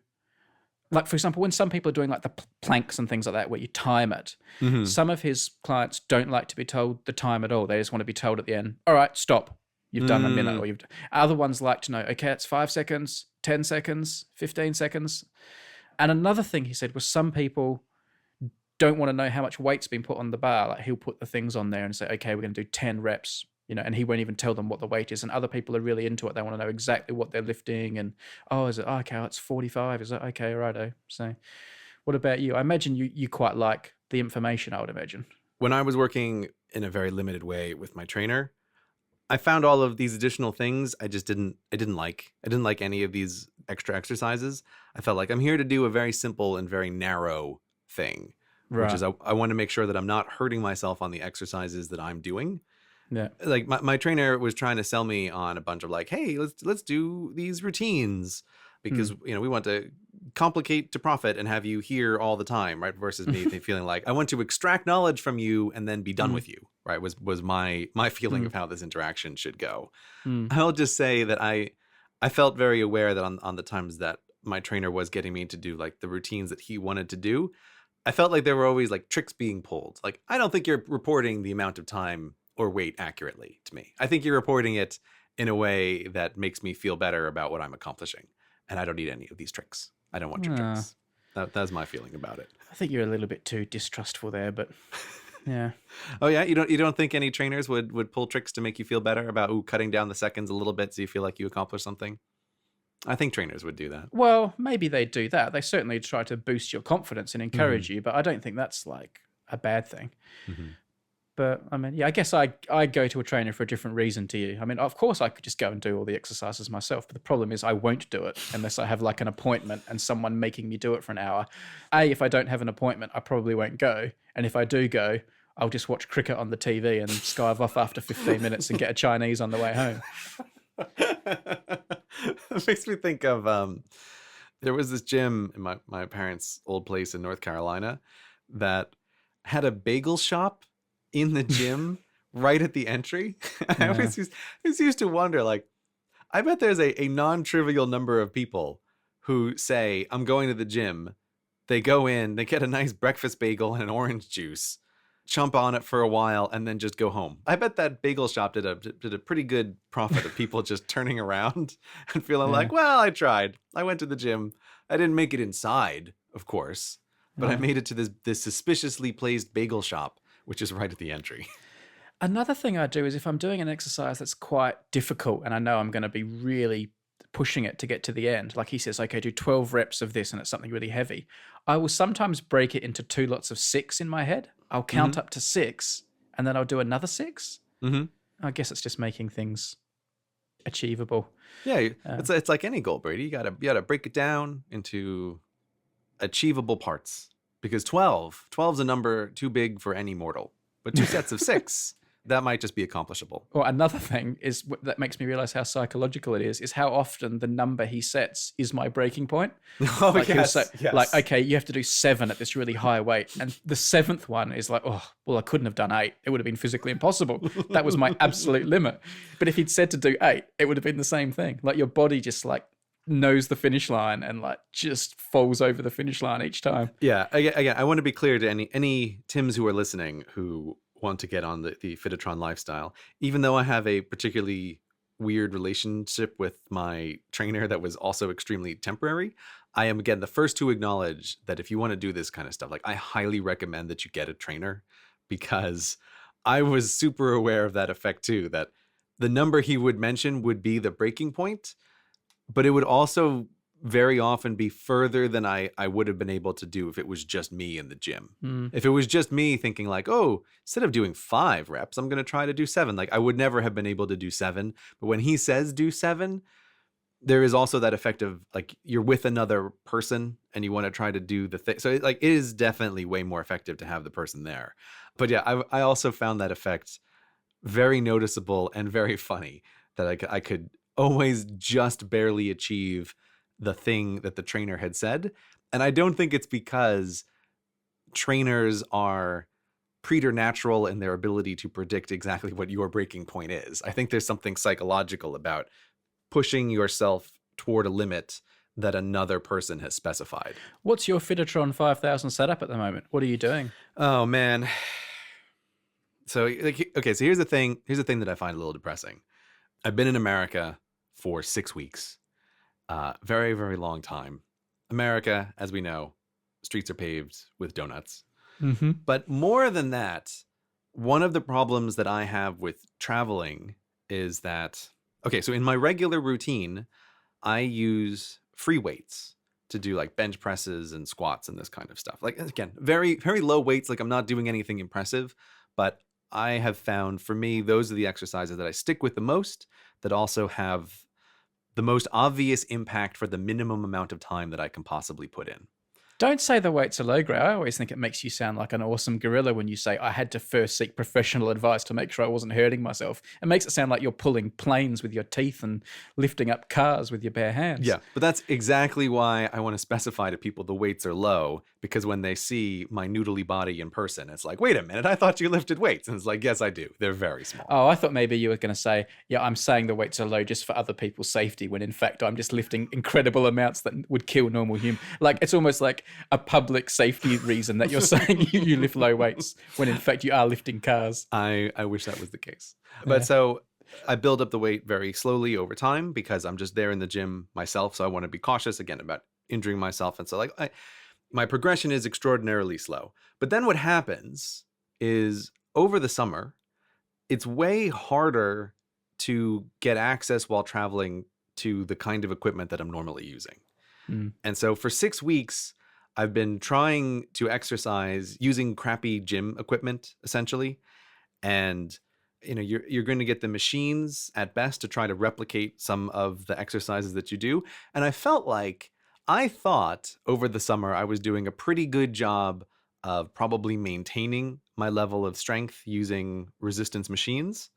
Like, for example, when some people are doing like the planks and things like that, where you time it, Mhm. some of his clients don't like to be told the time at all. They just want to be told at the end, all right, stop. You've done a minute, or other ones like to know, okay, it's 5 seconds, 10 seconds, 15 seconds. And another thing he said was some people don't want to know how much weight's been put on the bar. Like he'll put the things on there and say, okay, we're going to do 10 reps, and he won't even tell them what the weight is. And other people are really into it. They want to know exactly what they're lifting. And, is it, okay, it's 45. Is it? Okay, righto. So what about you? I imagine you quite like the information, I would imagine. When I was working in a very limited way with my trainer, I found all of these additional things I didn't like. I didn't like any of these extra exercises. I felt like I'm here to do a very simple and very narrow thing, which is I want to make sure that I'm not hurting myself on the exercises that I'm doing. Yeah. Like my trainer was trying to sell me on a bunch of like, hey, let's do these routines because we want to complicate to profit and have you here all the time, right? Versus me feeling like I want to extract knowledge from you and then be done with you, right? Was my feeling of how this interaction should go. I'll just say that I felt very aware that on the times that my trainer was getting me to do like the routines that he wanted to do, I felt like there were always like tricks being pulled. Like, I don't think you're reporting the amount of time or weight accurately to me. I think you're reporting it in a way that makes me feel better about what I'm accomplishing. And I don't need any of these tricks. I don't want your tricks. That's my feeling about it. I think you're a little bit too distrustful there, but yeah. Oh yeah, you don't think any trainers would pull tricks to make you feel better about cutting down the seconds a little bit so you feel like you accomplished something? I think trainers would do that. Well, maybe they do that. They certainly try to boost your confidence and encourage you, but I don't think that's like a bad thing. But I mean, yeah, I guess I go to a trainer for a different reason to you. I mean, of course I could just go and do all the exercises myself, but the problem is I won't do it unless I have like an appointment and someone making me do it for an hour. If I don't have an appointment, I probably won't go. And if I do go, I'll just watch cricket on the TV and skive off after 15 minutes and get a Chinese on the way home. It makes me think of there was this gym in my parents' old place in North Carolina that had a bagel shop in the gym right at the entry. I always used to wonder, like, I bet there's a non-trivial number of people who say, I'm going to the gym. They go in, they get a nice breakfast bagel and an orange juice, chomp on it for a while, and then just go home. I bet that bagel shop did a pretty good profit of people just turning around and feeling like, well, I tried. I went to the gym. I didn't make it inside, of course, but I made it to this suspiciously placed bagel shop, which is right at the entry. Another thing I do is if I'm doing an exercise that's quite difficult and I know I'm going to be really pushing it to get to the end, like he says, okay, do 12 reps of this and it's something really heavy, I will sometimes break it into 2 lots of 6 in my head. I'll count up to 6 and then I'll do another 6. I guess it's just making things achievable. Yeah, it's like any goal, Brady. You gotta break it down into achievable parts, because 12's a number too big for any mortal. But two sets of six, that might just be accomplishable. Or another thing is that makes me realize how psychological it is how often the number he sets is my breaking point. Oh, Like he'll yes, say, yes. like, okay, you have to do 7 at this really high weight, and the 7th one is like, oh, well, I couldn't have done 8. It would have been physically impossible. That was my absolute limit. But if he'd said to do 8, it would have been the same thing. Like your body just like knows the finish line and like just falls over the finish line each time. Yeah, again, I want to be clear to any Tims who are listening who want to get on the Fitotron lifestyle. Even though I have a particularly weird relationship with my trainer that was also extremely temporary, I am, again, the first to acknowledge that if you want to do this kind of stuff, like, I highly recommend that you get a trainer, because I was super aware of that effect too, that the number he would mention would be the breaking point, but it would also very often be further than I would have been able to do if it was just me in the gym. If it was just me thinking like, oh, instead of doing 5 reps, I'm going to try to do 7. Like, I would never have been able to do 7. But when he says do 7, there is also that effect of like you're with another person and you want to try to do the thing. So it is definitely way more effective to have the person there. But yeah, I also found that effect very noticeable and very funny, that I could always just barely achieve the thing that the trainer had said. And I don't think it's because trainers are preternatural in their ability to predict exactly what your breaking point is. I think there's something psychological about pushing yourself toward a limit that another person has specified. What's your Fitotron 5000 setup at the moment? What are you doing? Oh man. So okay, so here's the thing that I find a little depressing. I've been in America for 6 weeks. Very, very long time. America, as we know, streets are paved with donuts. Mm-hmm. But more than that, one of the problems that I have with traveling is that, okay, so in my regular routine, I use free weights to do like bench presses and squats and this kind of stuff. Like, again, very, very low weights. Like, I'm not doing anything impressive, but I have found, for me, those are the exercises that I stick with the most, that also have the most obvious impact for the minimum amount of time that I can possibly put in. Don't say the weights are low, Gray. I always think it makes you sound like an awesome gorilla when you say, I had to first seek professional advice to make sure I wasn't hurting myself. It makes it sound like you're pulling planes with your teeth and lifting up cars with your bare hands. Yeah, but that's exactly why I want to specify to people the weights are low, because when they see my noodly body in person, it's like, wait a minute, I thought you lifted weights. And it's like, yes, I do. They're very small. Oh, I thought maybe you were going to say, yeah, I'm saying the weights are low just for other people's safety, when in fact I'm just lifting incredible amounts that would kill normal humans. Like, it's almost like a public safety reason that you're saying you lift low weights, when in fact you are lifting cars. I wish that was the case. But so I build up the weight very slowly over time, because I'm just there in the gym myself. So I want to be cautious, again, about injuring myself. And so my progression is extraordinarily slow. But then what happens is, over the summer, it's way harder to get access while traveling to the kind of equipment that I'm normally using. And so for 6 weeks, I've been trying to exercise using crappy gym equipment, essentially. And you're going to get the machines at best to try to replicate some of the exercises that you do. And I thought over the summer I was doing a pretty good job of probably maintaining my level of strength using resistance machines.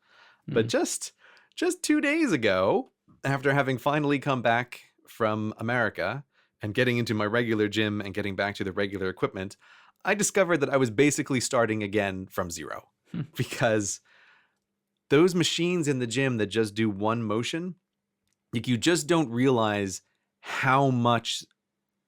But just 2 days ago, after having finally come back from America and getting into my regular gym and getting back to the regular equipment, I discovered that I was basically starting again from zero. Because those machines in the gym that just do one motion, like, you just don't realize how much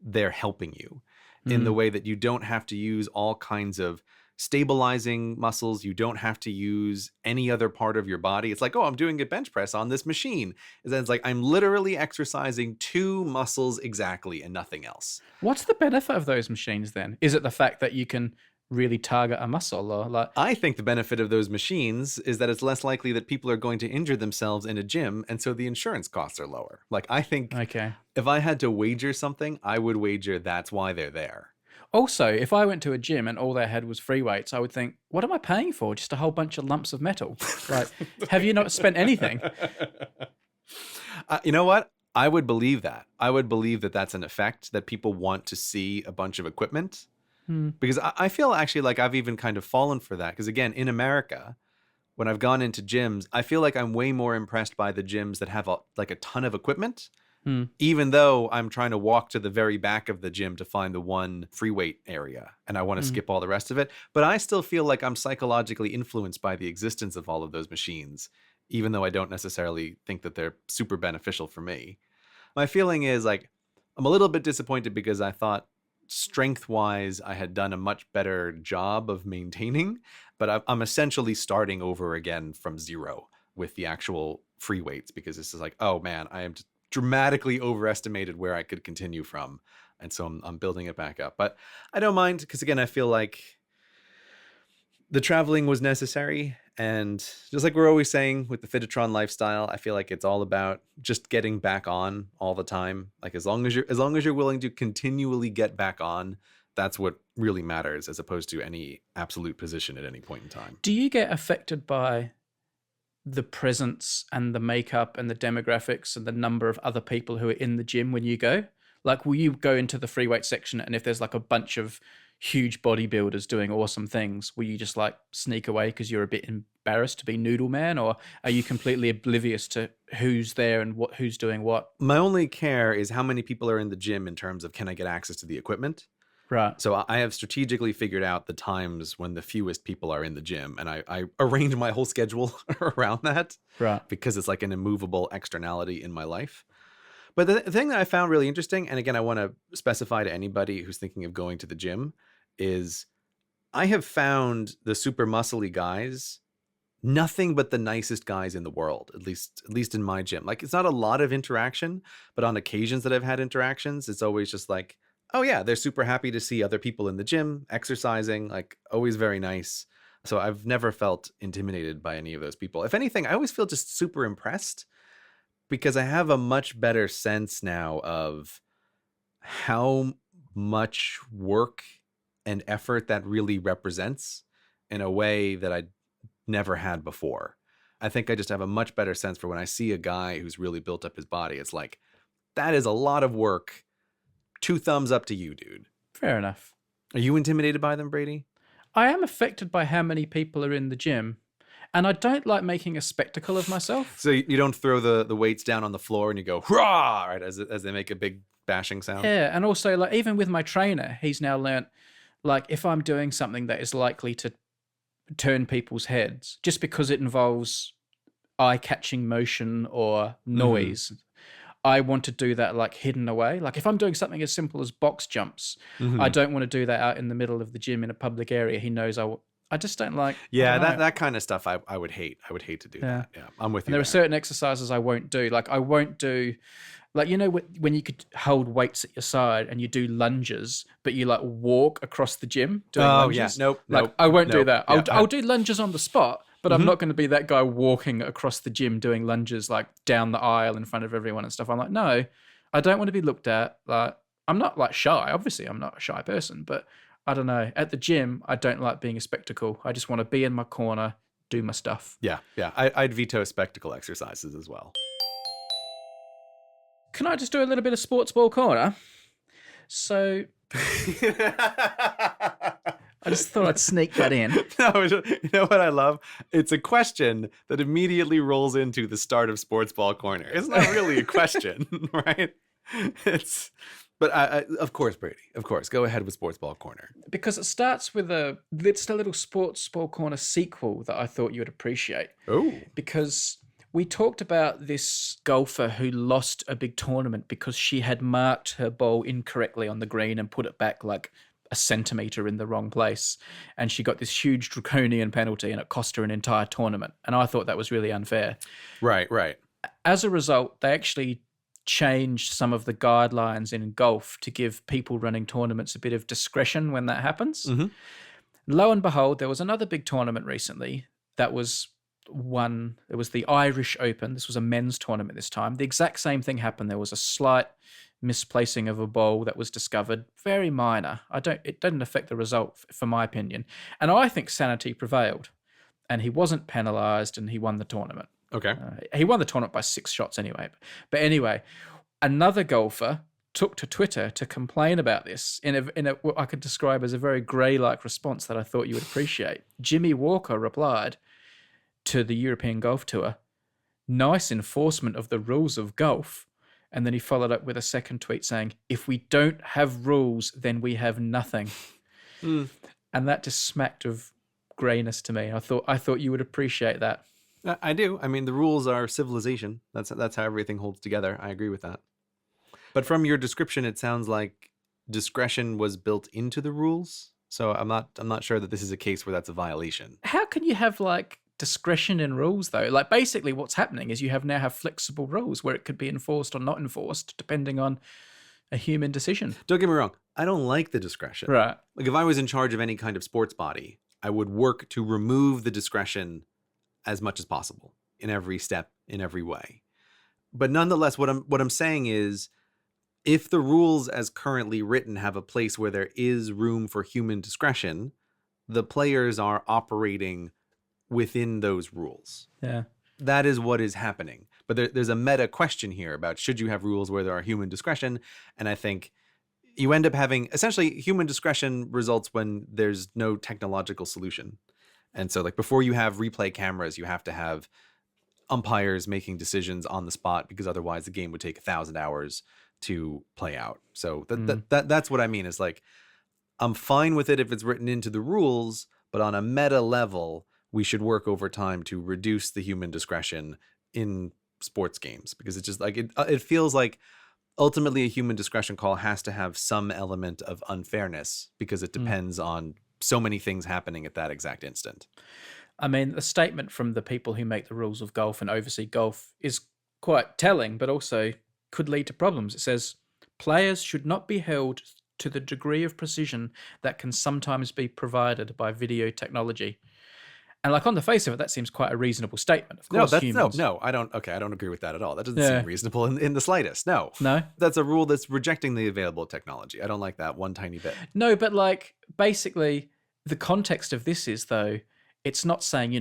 they're helping you in the way that you don't have to use all kinds of stabilizing muscles. You don't have to use any other part of your body. It's like, oh, I'm doing a bench press on this machine. And then it's like, I'm literally exercising 2 muscles exactly and nothing else. What's the benefit of those machines then? Is it the fact that you can really target a muscle, or like? I think the benefit of those machines is that it's less likely that people are going to injure themselves in a gym, and so the insurance costs are lower. Like, I think if I had to wager something, I would wager that's why they're there. Also, if I went to a gym and all they had was free weights, I would think, what am I paying for? Just a whole bunch of lumps of metal. Like, have you not spent anything? You know what? I would believe that. I would believe that that's an effect, that people want to see a bunch of equipment. Hmm. Because I feel actually like I've even kind of fallen for that. Because again, in America, when I've gone into gyms, I feel like I'm way more impressed by the gyms that have like a ton of equipment, Hmm. even though I'm trying to walk to the very back of the gym to find the one free weight area and I want to Hmm. skip all the rest of it. But I still feel like I'm psychologically influenced by the existence of all of those machines, even though I don't necessarily think that they're super beneficial for me. My feeling is like I'm a little bit disappointed because I thought strength wise I had done a much better job of maintaining, but I'm essentially starting over again from zero with the actual free weights, because this is like, oh man, I am dramatically overestimated where I could continue from. And so I'm building it back up. But I don't mind, because again, I feel like the traveling was necessary. And just like we're always saying with the Fitotron lifestyle, I feel like it's all about just getting back on all the time. Like as long as you're willing to continually get back on, that's what really matters, as opposed to any absolute position at any point in time. Do you get affected by the presence and the makeup and the demographics and the number of other people who are in the gym when you go? Like, will you go into the free weight section and if there's like a bunch of huge bodybuilders doing awesome things, will you just like sneak away because you're a bit embarrassed to be noodle man, or are you completely oblivious to who's there and who's doing what? My only care is how many people are in the gym in terms of, can I get access to the equipment? Right. So I have strategically figured out the times when the fewest people are in the gym, and I arrange my whole schedule around that, Right. because it's like an immovable externality in my life. But the thing that I found really interesting, and again, I want to specify to anybody who's thinking of going to the gym, is I have found the super muscly guys nothing but the nicest guys in the world, at least in my gym. Like, it's not a lot of interaction, but on occasions that I've had interactions, it's always just like, oh yeah, they're super happy to see other people in the gym exercising, like always very nice. So I've never felt intimidated by any of those people. If anything, I always feel just super impressed, because I have a much better sense now of how much work and effort that really represents, in a way that I never had before. I think I just have a much better sense for when I see a guy who's really built up his body. It's like, that is a lot of work. 2 thumbs up to you, dude. Fair enough. Are you intimidated by them, Brady? I am affected by how many people are in the gym, and I don't like making a spectacle of myself. So you don't throw the weights down on the floor and you go, hurrah, right, as they make a big bashing sound? Yeah, and also like even with my trainer, he's now learnt, like, if I'm doing something that is likely to turn people's heads just because it involves eye-catching motion or noise, I want to do that like hidden away. Like if I'm doing something as simple as box jumps, I don't want to do that out in the middle of the gym in a public area. He knows I just don't like. Yeah, that kind of stuff I would hate. I would hate to do that. Yeah, I'm with you. And there are certain exercises I won't do. Like I won't do, like, you know, when you could hold weights at your side and you do lunges, but you like walk across the gym doing lunges. Yeah, nope. Like nope, I won't do nope. that. Yeah, I'll do lunges on the spot, but I'm not going to be that guy walking across the gym doing lunges like down the aisle in front of everyone and stuff. I'm like, no, I don't want to be looked at. Like I'm not like shy. Obviously, I'm not a shy person, but I don't know. At the gym, I don't like being a spectacle. I just want to be in my corner, do my stuff. Yeah. I'd veto spectacle exercises as well. Can I just do a little bit of Sportsball Corner? So I just thought I'd sneak that in. No, you know what I love? It's a question that immediately rolls into the start of Sportsball Corner. It's not really a question, right? But of course, Brady. Of course, go ahead with Sportsball Corner. Because it starts with it's a little Sportsball Corner sequel that I thought you would appreciate. Oh. Because we talked about this golfer who lost a big tournament because she had marked her ball incorrectly on the green and put it back like a centimetre in the wrong place. And she got this huge draconian penalty and it cost her an entire tournament. And I thought that was really unfair. Right. As a result, they actually changed some of the guidelines in golf to give people running tournaments a bit of discretion when that happens. Lo and behold, there was another big tournament recently that was won. It was the Irish Open. This was a men's tournament this time. The exact same thing happened. There was a slight misplacing of a ball that was discovered, very minor. It didn't affect the result, for my opinion. And I think sanity prevailed, and he wasn't penalised, and he won the tournament. Okay. He won the tournament by 6 shots anyway. But anyway, another golfer took to Twitter to complain about this in a what I could describe as a very Grey-like response that I thought you would appreciate. Jimmy Walker replied to the European Golf Tour, "Nice enforcement of the rules of golf." And then he followed up with a second tweet saying, "If we don't have rules, then we have nothing." And that just smacked of greyness to me. I thought you would appreciate that. I do. I mean, the rules are civilization. That's how everything holds together. I agree with that. But from your description, it sounds like discretion was built into the rules. So I'm not sure that this is a case where that's a violation. How can you have like discretion in rules though? Like basically what's happening is you now have flexible rules where it could be enforced or not enforced depending on a human decision. Don't get me wrong. I don't like the discretion. Right. Like if I was in charge of any kind of sports body, I would work to remove the discretion as much as possible in every step, in every way. But nonetheless, what I'm saying is, if the rules as currently written have a place where there is room for human discretion, the players are operating within those rules. Yeah. That is what is happening. But there's a meta question here about should you have rules where there are human discretion? And I think you end up having essentially human discretion results when there's no technological solution. And so like before you have replay cameras, you have to have umpires making decisions on the spot because otherwise the game would take 1,000 hours to play out. So that's what I mean is like, I'm fine with it if it's written into the rules, but on a meta level, we should work over time to reduce the human discretion in sports games because it's just like it feels like ultimately a human discretion call has to have some element of unfairness because it depends on so many things happening at that exact instant. I mean, the statement from the people who make the rules of golf and oversee golf is quite telling, but also could lead to problems. It says, players should not be held to the degree of precision that can sometimes be provided by video technology. And like on the face of it, that seems quite a reasonable statement. Of course, I don't agree with that at all. That doesn't seem reasonable in the slightest. No. That's a rule that's rejecting the available technology. I don't like that one tiny bit. No, but like basically the context of this is though, it's not saying,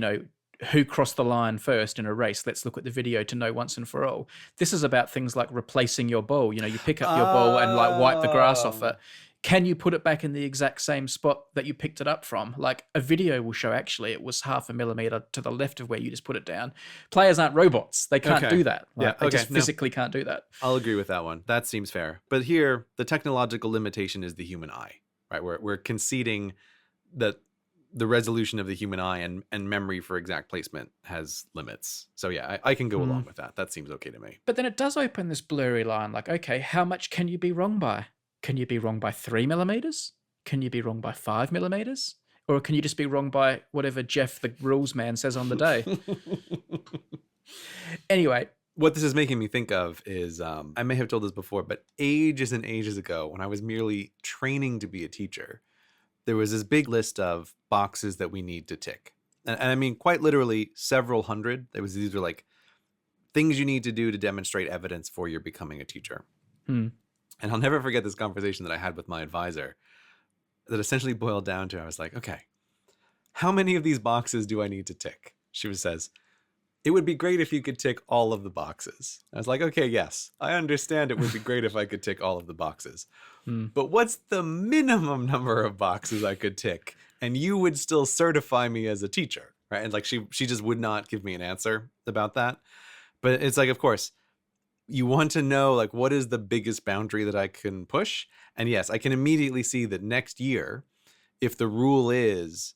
who crossed the line first in a race. Let's look at the video to know once and for all. This is about things like replacing your ball. You pick up your ball and like wipe the grass off it. Can you put it back in the exact same spot that you picked it up from? Like a video will show actually it was 0.5 millimeter to the left of where you just put it down. Players aren't robots. They can't do that. They just physically can't do that. I'll agree with that one. That seems fair. But here, the technological limitation is the human eye, right? We're conceding that the resolution of the human eye and memory for exact placement has limits. So yeah, I can go along with that. That seems okay to me. But then it does open this blurry line. Like, okay, how much can you be wrong by? Can you be wrong by 3 millimeters? Can you be wrong by 5 millimeters? Or can you just be wrong by whatever Jeff, the rules man, says on the day? Anyway. What this is making me think of is, I may have told this before, but ages and ages ago, when I was merely training to be a teacher, there was this big list of boxes that we need to tick. And I mean, quite literally several hundred. These were like things you need to do to demonstrate evidence for you're becoming a teacher. And I'll never forget this conversation that I had with my advisor that essentially boiled down to, I was like, okay, how many of these boxes do I need to tick? She says, it would be great if you could tick all of the boxes. I was like, okay, yes, I understand it would be great if I could tick all of the boxes. But what's the minimum number of boxes I could tick? And you would still certify me as a teacher, right? And like she just would not give me an answer about that. But it's like, of course, you want to know like what is the biggest boundary that I can push? And yes, I can immediately see that next year, if the rule is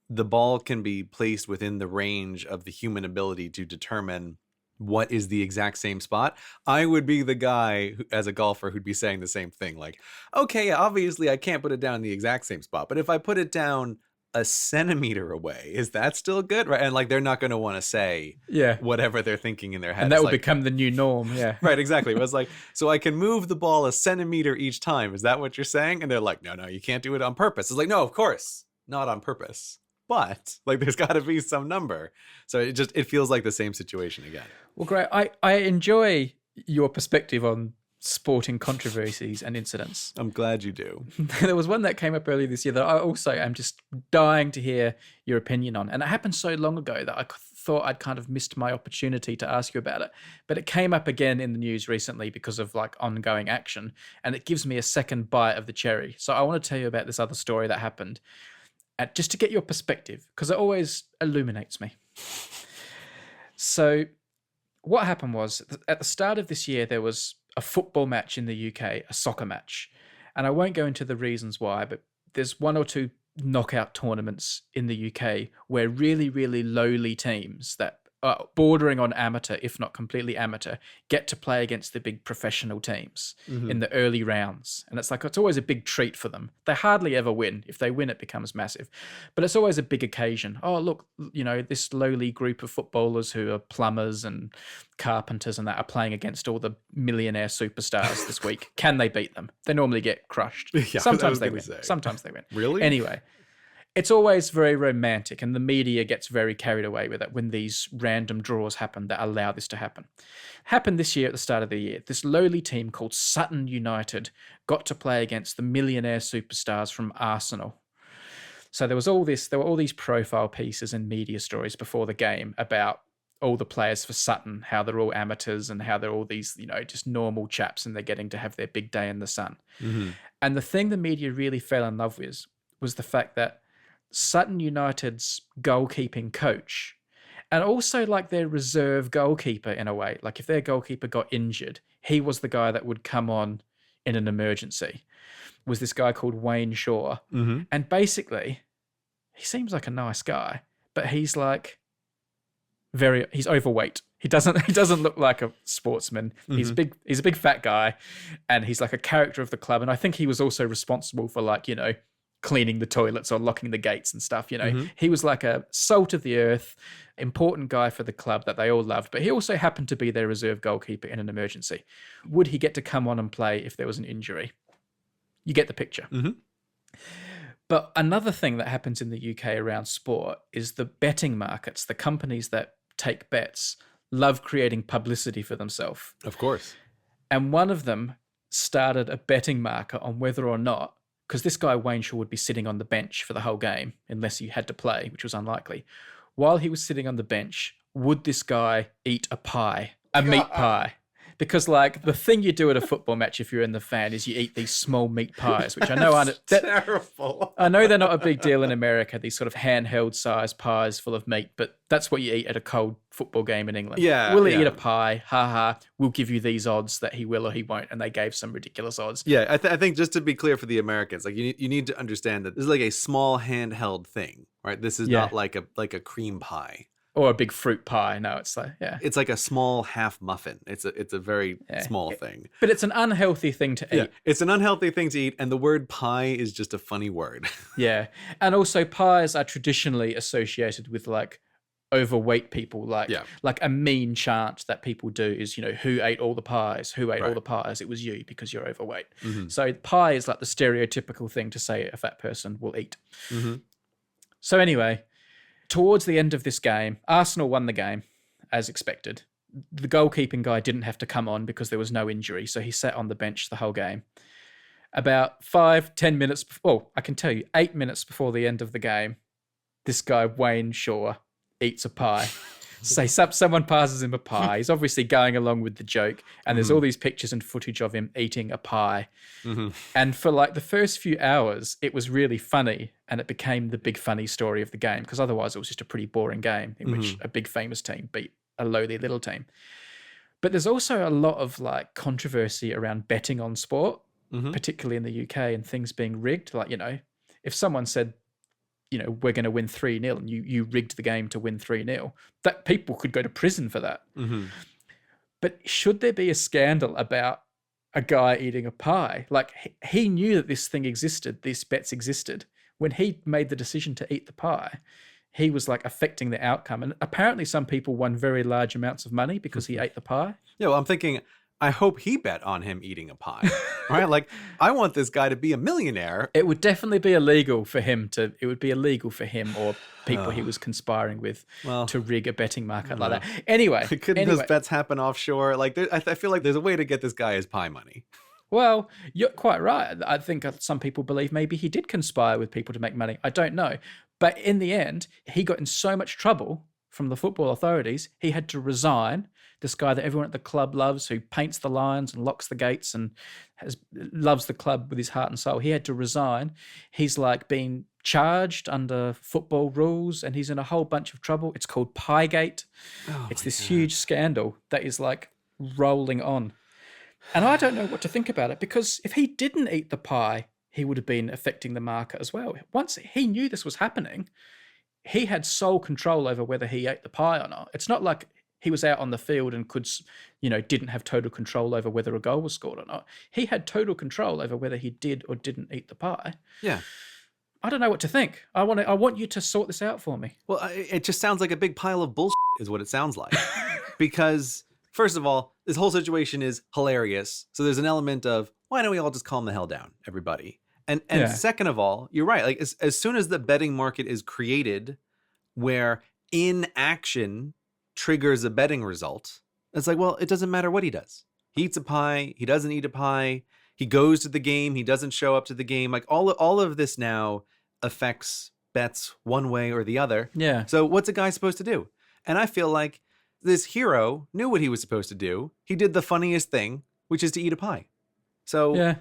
the ball can be placed within the range of the human ability to determine what is the exact same spot, I would be the guy as a golfer who'd be saying the same thing. Like, okay, obviously I can't put it down in the exact same spot, but if I put it down a centimeter away, is that still good? Right. And like, they're not going to want to say whatever they're thinking in their head. And that will become the new norm. Yeah. Right. Exactly. It was like, so I can move the ball a centimeter each time. Is that what you're saying? And they're like, no, you can't do it on purpose. It's like, no, of course not on purpose. But like, there's got to be some number. So it feels like the same situation again. Well, great. I enjoy your perspective on sporting controversies and incidents. I'm glad you do. There was one that came up earlier this year that I also am just dying to hear your opinion on. And it happened so long ago that I thought I'd kind of missed my opportunity to ask you about it. But it came up again in the news recently because of like ongoing action, and it gives me a second bite of the cherry. So I want to tell you about this other story that happened, just to get your perspective, because it always illuminates me. So what happened was, at the start of this year, there was a football match in the UK, a soccer match. And I won't go into the reasons why, but there's one or two knockout tournaments in the UK where really, really lowly teams that are bordering on amateur, if not completely amateur, get to play against the big professional teams in the early rounds. And it's always a big treat for them. They hardly ever win. If they win, it becomes massive. But it's always a big occasion. Oh, look, this lowly group of footballers who are plumbers and carpenters and that are playing against all the millionaire superstars this week. Can they beat them? They normally get crushed. Yeah, Sometimes they win. Sometimes they win. Really? Anyway. It's always very romantic, and the media gets very carried away with it when these random draws happen that allow this to happen. Happened this year at the start of the year. This lowly team called Sutton United got to play against the millionaire superstars from Arsenal. So there were all these profile pieces and media stories before the game about all the players for Sutton, how they're all amateurs and how they're all these, just normal chaps and they're getting to have their big day in the sun. Mm-hmm. And the thing the media really fell in love with was the fact that Sutton United's goalkeeping coach, and also like their reserve goalkeeper in a way, like if their goalkeeper got injured, he was the guy that would come on in an emergency, was this guy called Wayne Shaw. Mm-hmm. And basically, he seems like a nice guy, but he's overweight. He doesn't look like a sportsman. Mm-hmm. He's a big fat guy, and he's like a character of the club. And I think he was also responsible for cleaning the toilets or locking the gates and stuff. Mm-hmm. He was like a salt of the earth, important guy for the club that they all loved, but he also happened to be their reserve goalkeeper in an emergency. Would he get to come on and play if there was an injury? You get the picture. Mm-hmm. But another thing that happens in the UK around sport is the betting markets, the companies that take bets, love creating publicity for themselves. Of course. And one of them started a betting market on whether or not, because this guy Wayne Shaw would be sitting on the bench for the whole game unless he had to play, which was unlikely. While he was sitting on the bench, would this guy eat a meat pie? Because the thing you do at a football match if you're in the fan is you eat these small meat pies, which I know aren't terrible. I know they're not a big deal in America, these sort of handheld sized pies full of meat, but that's what you eat at a cold football game in England. Yeah. Will he eat a pie? Ha ha. We'll give you these odds that he will or he won't. And they gave some ridiculous odds. Yeah, I think just to be clear for the Americans, you need to understand that this is like a small handheld thing, right? This is not like a cream pie. Or a big fruit pie. No, it's it's like a small half muffin. It's a very small thing. But it's an unhealthy thing to eat. It's an unhealthy thing to eat, and the word pie is just a funny word. Yeah. And also pies are traditionally associated with overweight people. Like a mean chant that people do is, who ate all the pies? Who ate all the pies? It was you because you're overweight. Mm-hmm. So pie is like the stereotypical thing to say a fat person will eat. Mm-hmm. So anyway, towards the end of this game, Arsenal won the game, as expected. The goalkeeping guy didn't have to come on because there was no injury, so he sat on the bench the whole game. About 5-10 minutes, I can tell you, 8 minutes before the end of the game, this guy, Wayne Shaw, eats a pie. Someone passes him a pie. He's obviously going along with the joke, and there's all these pictures and footage of him eating a pie. Mm-hmm. And for the first few hours, it was really funny, and it became the big funny story of the game, because otherwise it was just a pretty boring game in which a big famous team beat a lowly little team. But there's also a lot of controversy around betting on sport, particularly in the UK, and things being rigged. If someone said, we're going to win 3-0 and you rigged the game to win 3-0, that people could go to prison for that. Mm-hmm. But should there be a scandal about a guy eating a pie? He knew that this thing existed, these bets existed. When he made the decision to eat the pie, he was affecting the outcome. And apparently some people won very large amounts of money because he ate the pie. Yeah, well, I'm thinking, I hope he bet on him eating a pie, right? I want this guy to be a millionaire. It would definitely be illegal for him or people he was conspiring with to rig a betting market like that. Anyway. Couldn't those bets happen offshore? I feel like there's a way to get this guy his pie money. Well, you're quite right. I think some people believe maybe he did conspire with people to make money. I don't know. But in the end, he got in so much trouble from the football authorities. He had to resign. This guy that everyone at the club loves, who paints the lines and locks the gates and loves the club with his heart and soul. He had to resign. He's like being charged under football rules, and he's in a whole bunch of trouble. It's called Piegate. It's this huge scandal that is like rolling on. And I don't know what to think about it, because if he didn't eat the pie, he would have been affecting the market as well. Once he knew this was happening, he had sole control over whether he ate the pie or not. It's not like he was out on the field and didn't have total control over whether a goal was scored or not. He had total control over whether he did or didn't eat the pie. Yeah. I don't know what to think. I want you to sort this out for me. Well, it just sounds like a big pile of bullshit is what it sounds like. Because, first of all, this whole situation is hilarious. So there's an element of, why don't we all just calm the hell down, everybody? And second of all, you're right. Like as soon as the betting market is created where inaction triggers a betting result, it's like, well, it doesn't matter what he does. He eats a pie. He doesn't eat a pie. He goes to the game. He doesn't show up to the game. Like all of this now affects bets one way or the other. Yeah. So what's a guy supposed to do? And I feel like this hero knew what he was supposed to do. He did the funniest thing, which is to eat a pie. So yeah.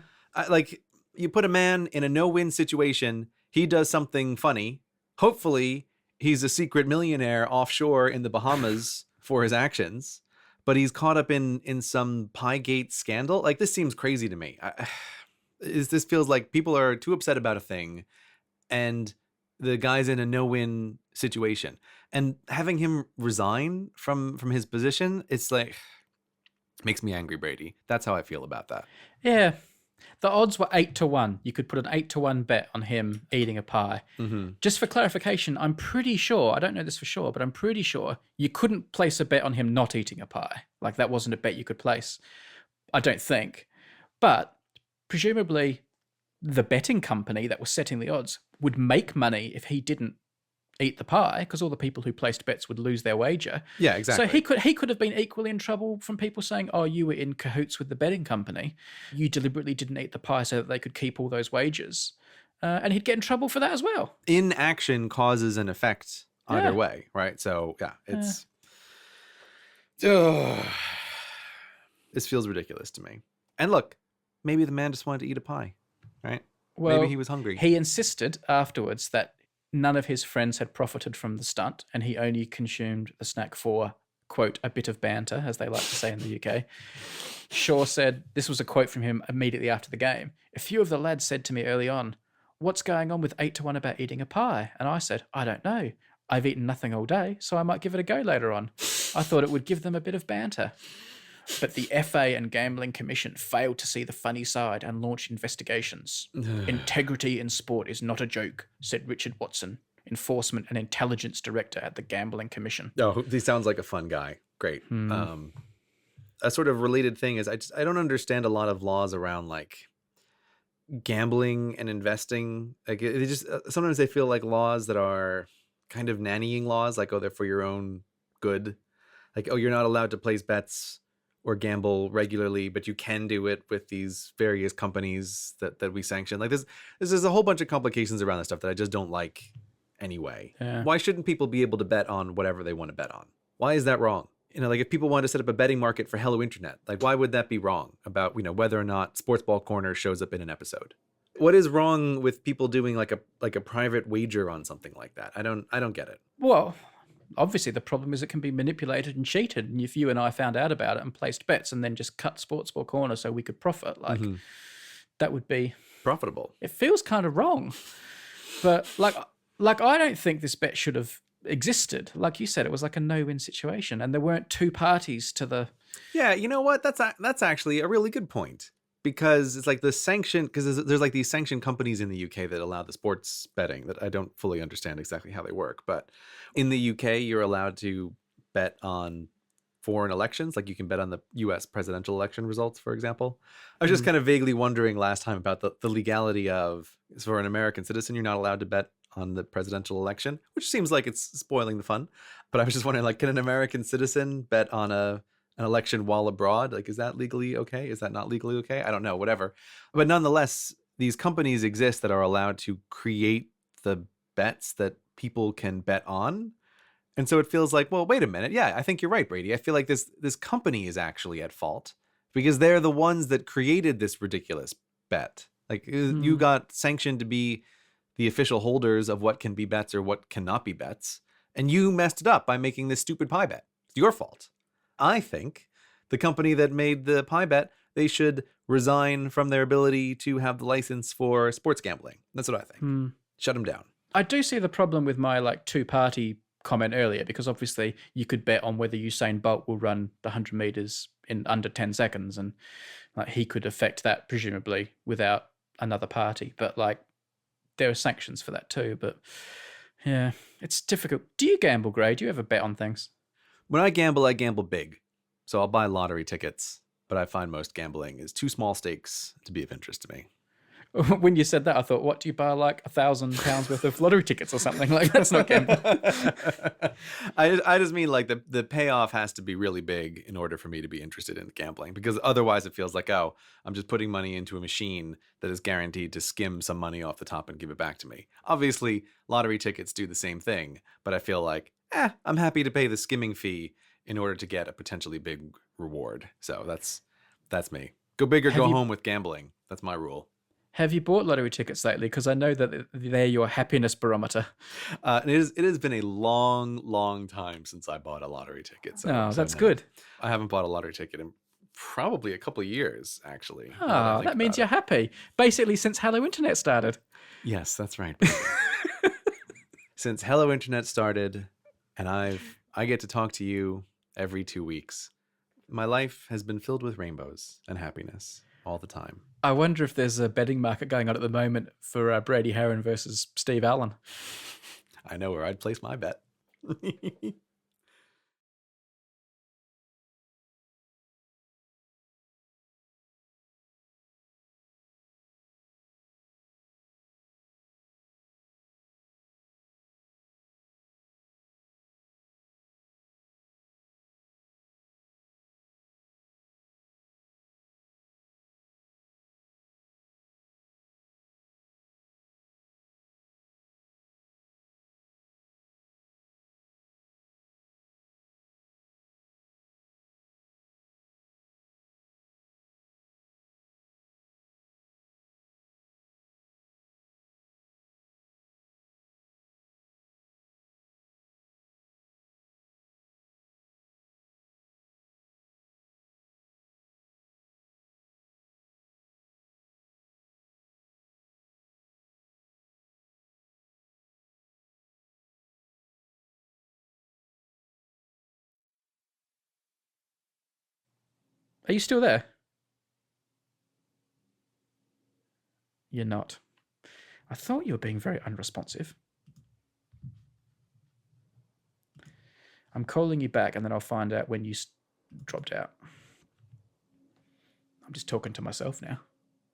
You put a man in a no-win situation. He does something funny. Hopefully, he's a secret millionaire offshore in the Bahamas for his actions. But he's caught up in some Piegate scandal. Like, this seems crazy to me. This feels like people are too upset about a thing, and the guy's in a no-win situation. And having him resign from his position, it's like, makes me angry, Brady. That's how I feel about that. Yeah. The odds were 8-1. You could put an 8-1 bet on him eating a pie. Mm-hmm. Just for clarification, I'm pretty sure, I don't know this for sure, but I'm pretty sure you couldn't place a bet on him not eating a pie. Like, that wasn't a bet you could place. I don't think. But presumably the betting company that was setting the odds would make money if he didn't eat the pie, because all the people who placed bets would lose their wager. Yeah, exactly. So he could have been equally in trouble from people saying, oh, you were in cahoots with the betting company. You deliberately didn't eat the pie so that they could keep all those wagers. And he'd get in trouble for that as well. Inaction causes an effect either way, right? So, yeah, it's... This feels ridiculous to me. And look, maybe the man just wanted to eat a pie, right? Well, maybe he was hungry. He insisted afterwards that none of his friends had profited from the stunt, and he only consumed the snack for, quote, a bit of banter, as they like to say in the UK. Shaw said, this was a quote from him immediately after the game, a few of the lads said to me early on, what's going on with 8-1 about eating a pie? And I said, I don't know. I've eaten nothing all day, so I might give it a go later on. I thought it would give them a bit of banter. But the FA and Gambling Commission failed to see the funny side and launched investigations. Integrity in sport is not a joke, said Richard Watson, Enforcement and Intelligence Director at the Gambling Commission. Oh, he sounds like a fun guy. Great. A sort of related thing is I don't understand a lot of laws around like gambling and investing. Like they just sometimes they feel like laws that are kind of nannying laws, like, oh, they're for your own good. Like, oh, you're not allowed to place bets or gamble regularly, but you can do it with these various companies that we sanction. Like there's a whole bunch of complications around this stuff that I just don't like anyway. Yeah. Why shouldn't people be able to bet on whatever they want to bet on? Why is that wrong? Like if people want to set up a betting market for Hello Internet, like why would that be wrong about, whether or not Sportsball Corner shows up in an episode? What is wrong with people doing like a private wager on something like that? I don't get it. Well, obviously the problem is it can be manipulated and cheated. And if you and I found out about it and placed bets and then just cut Sportsball Corner so we could profit, that would be profitable. It feels kind of wrong. But like I don't think this bet should have existed. Like you said, it was like a no-win situation, and there weren't two parties to the. Yeah, you know what? That's actually a really good point, because it's like the sanction, because there's like these sanctioned companies in the UK that allow the sports betting that I don't fully understand exactly how they work, but in the UK you're allowed to bet on foreign elections. Like you can bet on the US presidential election results, for example. I was just kind of vaguely wondering last time about the legality of, for an American citizen, you're not allowed to bet on the presidential election, which seems like it's spoiling the fun. But I was just wondering, like, can an American citizen bet on an election while abroad? Like, is that legally okay? Is that not legally okay? I don't know, whatever. But nonetheless, these companies exist that are allowed to create the bets that people can bet on. And so it feels like, well, wait a minute. Yeah, I think you're right, Brady. I feel like this company is actually at fault because they're the ones that created this ridiculous bet. Like you got sanctioned to be the official holders of what can be bets or what cannot be bets, and you messed it up by making this stupid pie bet. It's your fault. I think the company that made the pie bet, they should resign from their ability to have the license for sports gambling. That's what I think. Shut them down. I do see the problem with my like two-party comment earlier, because obviously you could bet on whether Usain Bolt will run the 100 meters in under 10 seconds, and like he could affect that presumably without another party. But like there are sanctions for that too. But yeah, it's difficult. Do you gamble, Gray? Do you ever bet on things? When I gamble big. So I'll buy lottery tickets, but I find most gambling is too small stakes to be of interest to me. When you said that, I thought, what do you buy, like £1,000 worth of lottery tickets or something? Like, that's not gambling. I just mean like the payoff has to be really big in order for me to be interested in gambling, because otherwise it feels like, oh, I'm just putting money into a machine that is guaranteed to skim some money off the top and give it back to me. Obviously, lottery tickets do the same thing, but I feel like, I'm happy to pay the skimming fee in order to get a potentially big reward. So that's me. Go big or go home with gambling. That's my rule. Have you bought lottery tickets lately? Because I know that they're your happiness barometer. It has been a long time since I bought a lottery ticket. So that's good. I haven't bought a lottery ticket in probably a couple of years, actually. Oh, that means you're happy. Basically, since Hello Internet started. Yes, that's right. Since Hello Internet started, and I get to talk to you every 2 weeks. My life has been filled with rainbows and happiness all the time. I wonder if there's a betting market going on at the moment for Brady Herron versus Steve Allen. I know where I'd place my bet. Are you still there? You're not. I thought you were being very unresponsive. I'm calling you back and then I'll find out when you dropped out. I'm just talking to myself now.